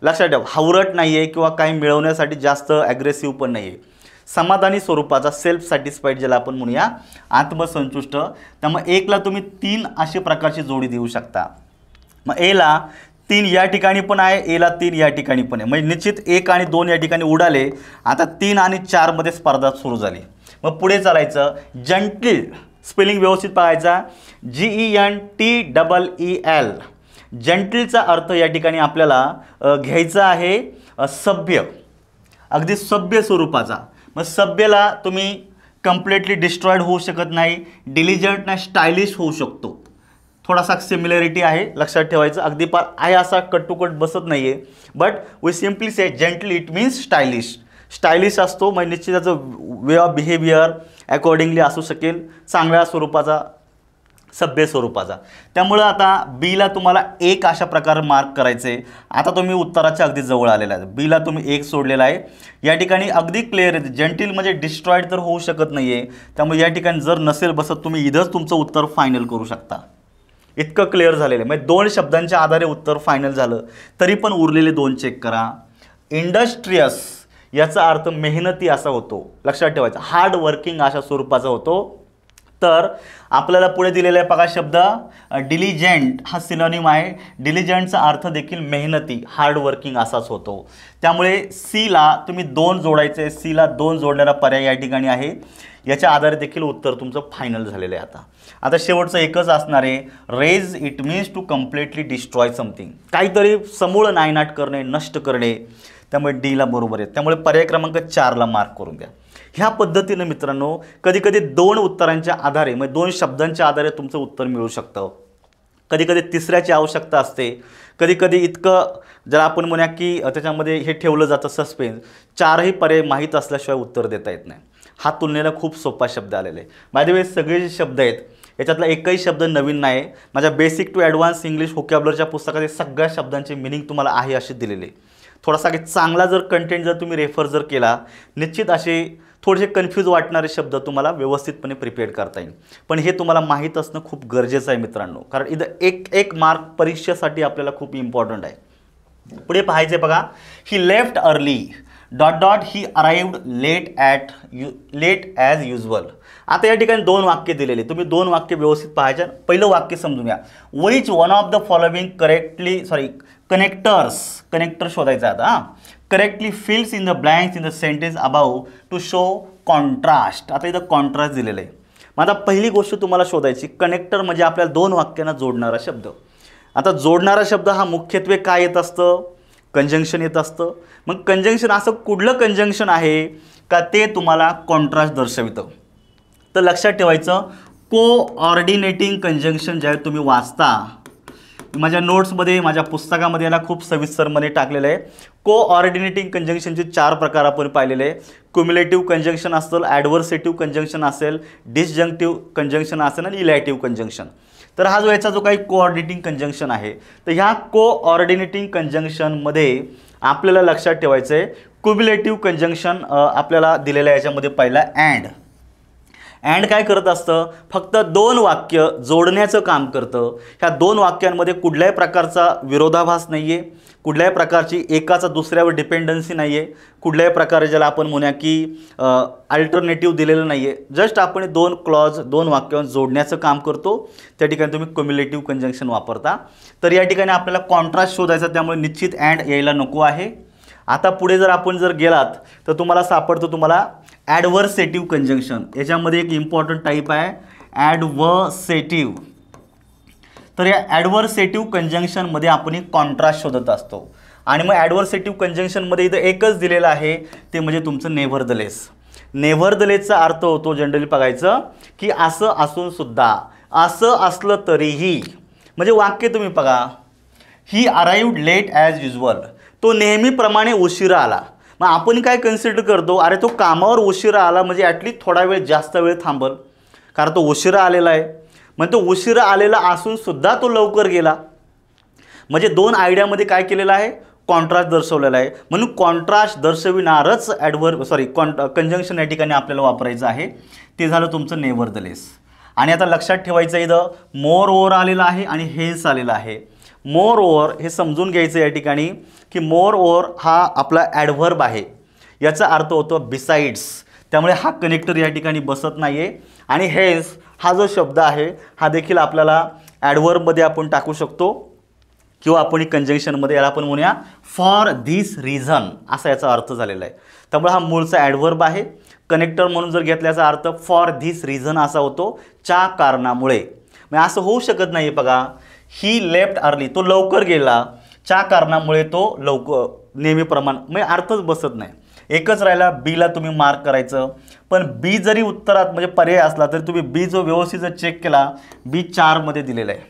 लक्षात ठेवा, हावरट नाही आहे किंवा काही मिळवण्यासाठी जास्त ॲग्रेसिव्ह पण नाही आहे. समाधानी स्वरूपाचा सेल्फ सॅटिस्फाईड ज्याला आपण म्हणूया आत्मसंतुष्ट. त्यामुळे 1ला तुम्ही 3 अशी प्रकारची जोडी देऊ शकता. मग Aला 3 या ठिकाणी पण आहे, Aला 3 या ठिकाणी पण आहे. म्हणजे निश्चित 1 आणि 2 या ठिकाणी उडाले. आता 3 आणि 4 मध्ये स्पर्धा सुरू झाली. मग पुढे चालायचं, जंटल स्पेलिंग व्यवस्थित पाहायचा, GENTLEL. जंटलचा अर्थ या ठिकाणी आपल्याला घ्यायचा आहे सभ्य, अगदी सभ्य स्वरूपाचा. मग सभ्यला तुम्ही कम्प्लिटली डिस्ट्रॉयड होऊ शकत नाही, डिलिजंट नाही, स्टायलिश होऊ शकतो. थोडासा सिमिलॅरिटी आहे, लक्षात ठेवायचं. अगदी पार आहे असा कट टू कट बसत नाही आहे. But we simply say gentle, it means stylish. Stylish असतो म्हणजे निश्चित त्याचं वे ऑफ बिहेवियर अकॉर्डिंगली असू शकेल, चांगल्या स्वरूपाचा, सभ्य स्वरूपाचा. त्यामुळं आता बीला तुम्हाला 1 अशा प्रकारे मार्क करायचे. आता तुम्ही उत्तराच्या अगदी जवळ आलेला आहे. बीला तुम्ही 1 सोडलेला आहे. या ठिकाणी अगदी क्लिअर आहे, जेंटिल म्हणजे डिस्ट्रॉईड तर होऊ शकत नाही आहे. त्यामुळे या ठिकाणी जर नसेल बसत तुम्ही इथंच तुमचं उत्तर फायनल करू शकता. इतकं क्लिअर झालेलं आहे. म्हणजे 2 शब्दांच्या आधारे उत्तर फायनल झालं, तरी पण उरलेले 2 चेक करा. इंडस्ट्रियस याचा अर्थ मेहनती असा होतो, लक्षात ठेवायचा. हार्ड वर्किंग अशा स्वरूपाचा होतो. तर आपल्याला पुढे दिलेला आहे बघा शब्द डिलिजंट, हा सिनोनिम आहे. डिलिजंटचा अर्थ देखील मेहनती, हार्ड वर्किंग असाच होतो. त्यामुळे सीला तुम्ही 2 जोडायचे. सीला 2 जोडणारा पर्याय या ठिकाणी आहे. याच्या आधारे देखील उत्तर तुमचं फायनल झालेलं आहे. आता शेवटचं एकच असणार आहे, raze it means to completely destroy something, काहीतरी समूळ नायनाट करणे, नष्ट करणे. त्यामुळे डीला बरोबर आहे. त्यामुळे पर्याय क्रमांक 4ला मार्क करून द्या. ह्या पद्धतीनं मित्रांनो कधी कधी 2 उत्तरांच्या आधारे म्हणजे 2 शब्दांच्या आधारे तुमचं उत्तर मिळू शकतं. कधी कधी तिसऱ्याची आवश्यकता असते. कधी कधी इतकं जर आपण म्हणूया की त्याच्यामध्ये हे ठेवलं जातं सस्पेन्स, 4ही पर्याय माहीत असल्याशिवाय उत्तर देता येत नाही. हा तुलनेला खूप सोपा शब्द आलेला आहे. बाय द वे सगळे जे शब्द आहेत याच्यातला एकही शब्द नवीन नाही. माझ्या बेसिक टू ॲडव्हान्स इंग्लिश व्होकॅब्युलरच्या पुस्तकात सगळ्या शब्दांचे मिनिंग तुम्हाला आहे असे दिलेले. थोडासा चांगला जर कंटेंट जर तुम्ही रेफर जर केला, निश्चित असे थोडेसे कन्फ्यूज वाटणारे शब्द तुम्हाला व्यवस्थितपणे प्रिपेअर करता येईल. पण हे तुम्हाला माहीत असणं खूप गरजेचं आहे मित्रांनो, कारण इथं एक मार्क परीक्षेसाठी आपल्याला खूप इम्पॉर्टंट आहे. पुढे पाहायचे बघा, he left early ... he arrived late as usual. आता या ठिकाणी 2 वाक्य दिलेले, तुम्ही 2 वाक्य व्यवस्थित पाहायचे. पहिलं वाक्य समजून घ्या, which one of the following connector शोधायचं आता. Correctly fills in the blanks in the sentence above to show contrast. आता इथं कॉन्ट्रास्ट दिलेलं आहे. मग आता पहिली गोष्ट तुम्हाला शोधायची, कनेक्टर म्हणजे आपल्याला दोन वाक्यांना जोडणारा शब्द. आता जोडणारा शब्द हा मुख्यत्वे काय येत असतं, कंजंक्शन येत असतं. मग कंजंक्शन असं कुठलं कंजंक्शन आहे का ते तुम्हाला कॉन्ट्रास्ट दर्शवितं. तर लक्षात ठेवायचं, कोऑर्डिनेटिंग कंजंक्शन ज्यावेळी तुम्ही वाचता, माझ्या नोट्समध्ये माझ्या पुस्तकामध्ये याला खूप सविस्तरमध्ये टाकलेलं आहे. कोऑर्डिनेटिंग कंजंक्शनचे 4 प्रकार आपण पाहिलेले आहे. क्युम्युलेटिव्ह कंजंक्शन असेल, ॲडव्हर्सेटिव्ह कंजंक्शन असेल, डिसजंक्टिव्ह कंजंक्शन असेल आणि इलॅटिव्ह कंजंक्शन. तर हा जो याचा जो काही कोऑर्डिनेटिंग कंजंक्शन आहे, तर ह्या कोऑर्डिनेटिंग कंजंक्शनमध्ये आपल्याला लक्षात ठेवायचं आहे, क्युम्युलेटिव्ह कंजंक्शन आपल्याला दिलेलं आहे. याच्यामध्ये पहिला अँड काय करत असतं, फक्त 2 वाक्य जोडण्याचं काम करतं. ह्या 2 वाक्यांमध्ये कुठल्याही प्रकारचा विरोधाभास नाही आहे, कुठल्याही प्रकारची एकाचा दुसऱ्यावर डिपेंडन्सी नाही आहे, कुठल्याही प्रकारे ज्याला आपण म्हणूया की अल्टरनेटिव्ह दिलेलं नाही आहे. जस्ट आपण 2 क्लॉज 2 वाक्यांवर जोडण्याचं काम करतो. त्या ठिकाणी तुम्ही क्युम्युलेटिव्ह कंजंक्शन वापरता. तर या ठिकाणी आपल्याला कॉन्ट्रास्ट शोधायचा, त्यामुळे निश्चित अँड यायला नको आहे. आता पुढे जर आपण गेलात तर तुम्हाला सापडतो तुम्हाला ॲडव्हर्सेटिव्ह कंजंक्शन. याच्यामध्ये एक इम्पॉर्टंट टाईप आहे ॲडव्हर्सेटिव्ह. तर या ॲडव्हर्सेटिव्ह कंजंक्शनमध्ये आपण एक कॉन्ट्रास्ट शोधत असतो. आणि मग ॲडव्हर्सेटिव्ह कंजंक्शनमध्ये इथं एकच दिलेलं आहे, ते म्हणजे तुमचं नेव्हरदलेस. नेव्हरदलेसचा अर्थ होतो जनरली बघायचं की असं असून सुद्धा, असं असलं तरीही. म्हणजे वाक्य तुम्ही बघा, he arrived late as usual. तो नेहमीप्रमाणे उशिरा आला. मग आपण काय कन्सिडर करतो, अरे तो कामावर उशिरा आला म्हणजे ॲटलीस्ट थोडा वेळ जास्त वेळ थांबल, कारण तो उशिरा आलेला आहे. मग तो उशिरा आलेला असून सुद्धा तो लवकर गेला. म्हणजे 2 आयडियामध्ये काय केलेलं आहे, कॉन्ट्रास्ट दर्शवलेला आहे. म्हणून कॉन्ट्रास्ट दर्शविणारच कंजंक्शन या ठिकाणी आपल्याला वापरायचं आहे. ते झालं तुमचं नेव्हरदलेस. आणि आता लक्षात ठेवायचं, इथं मोर ओव्हर आलेलं आहे आणि हेन्स आलेलं आहे. मोर ओव्हर हे समजून घ्यायचं या ठिकाणी की मोर ओव्हर हा आपला ॲडव्हर्ब आहे, याचा अर्थ होतो बिसाइड्स. त्यामुळे हा कनेक्टर या ठिकाणी बसत नाही आहे. आणि हेन्स हा जो शब्द आहे हा देखील आपल्याला ॲडव्हर्बमध्ये आपण टाकू शकतो किंवा आपण कंजंक्शनमध्ये याला आपण म्हणूया फॉर धिस रिझन असा याचा अर्थ झालेला आहे. त्यामुळे हा मूळचा ॲडव्हर्ब आहे. कनेक्टर म्हणून जर घेतल्याचा अर्थ फॉर धिस रिझन असा होतो, च्या कारणामुळे. मग असं होऊ शकत नाही बघा, ही लेफ्ट अर्ली, तो लवकर गेला, च्या कारणामुळे तो लवकर नेहमीप्रमाणे, म्हणजे अर्थच बसत नाही. एकच राहिला, बीला तुम्ही मार्क करायचं. पण बी जरी उत्तरात म्हणजे पर्याय असला तरी तुम्ही बी जो व्यवस्थित जर चेक केला, बी 4 मध्ये दिलेला आहे.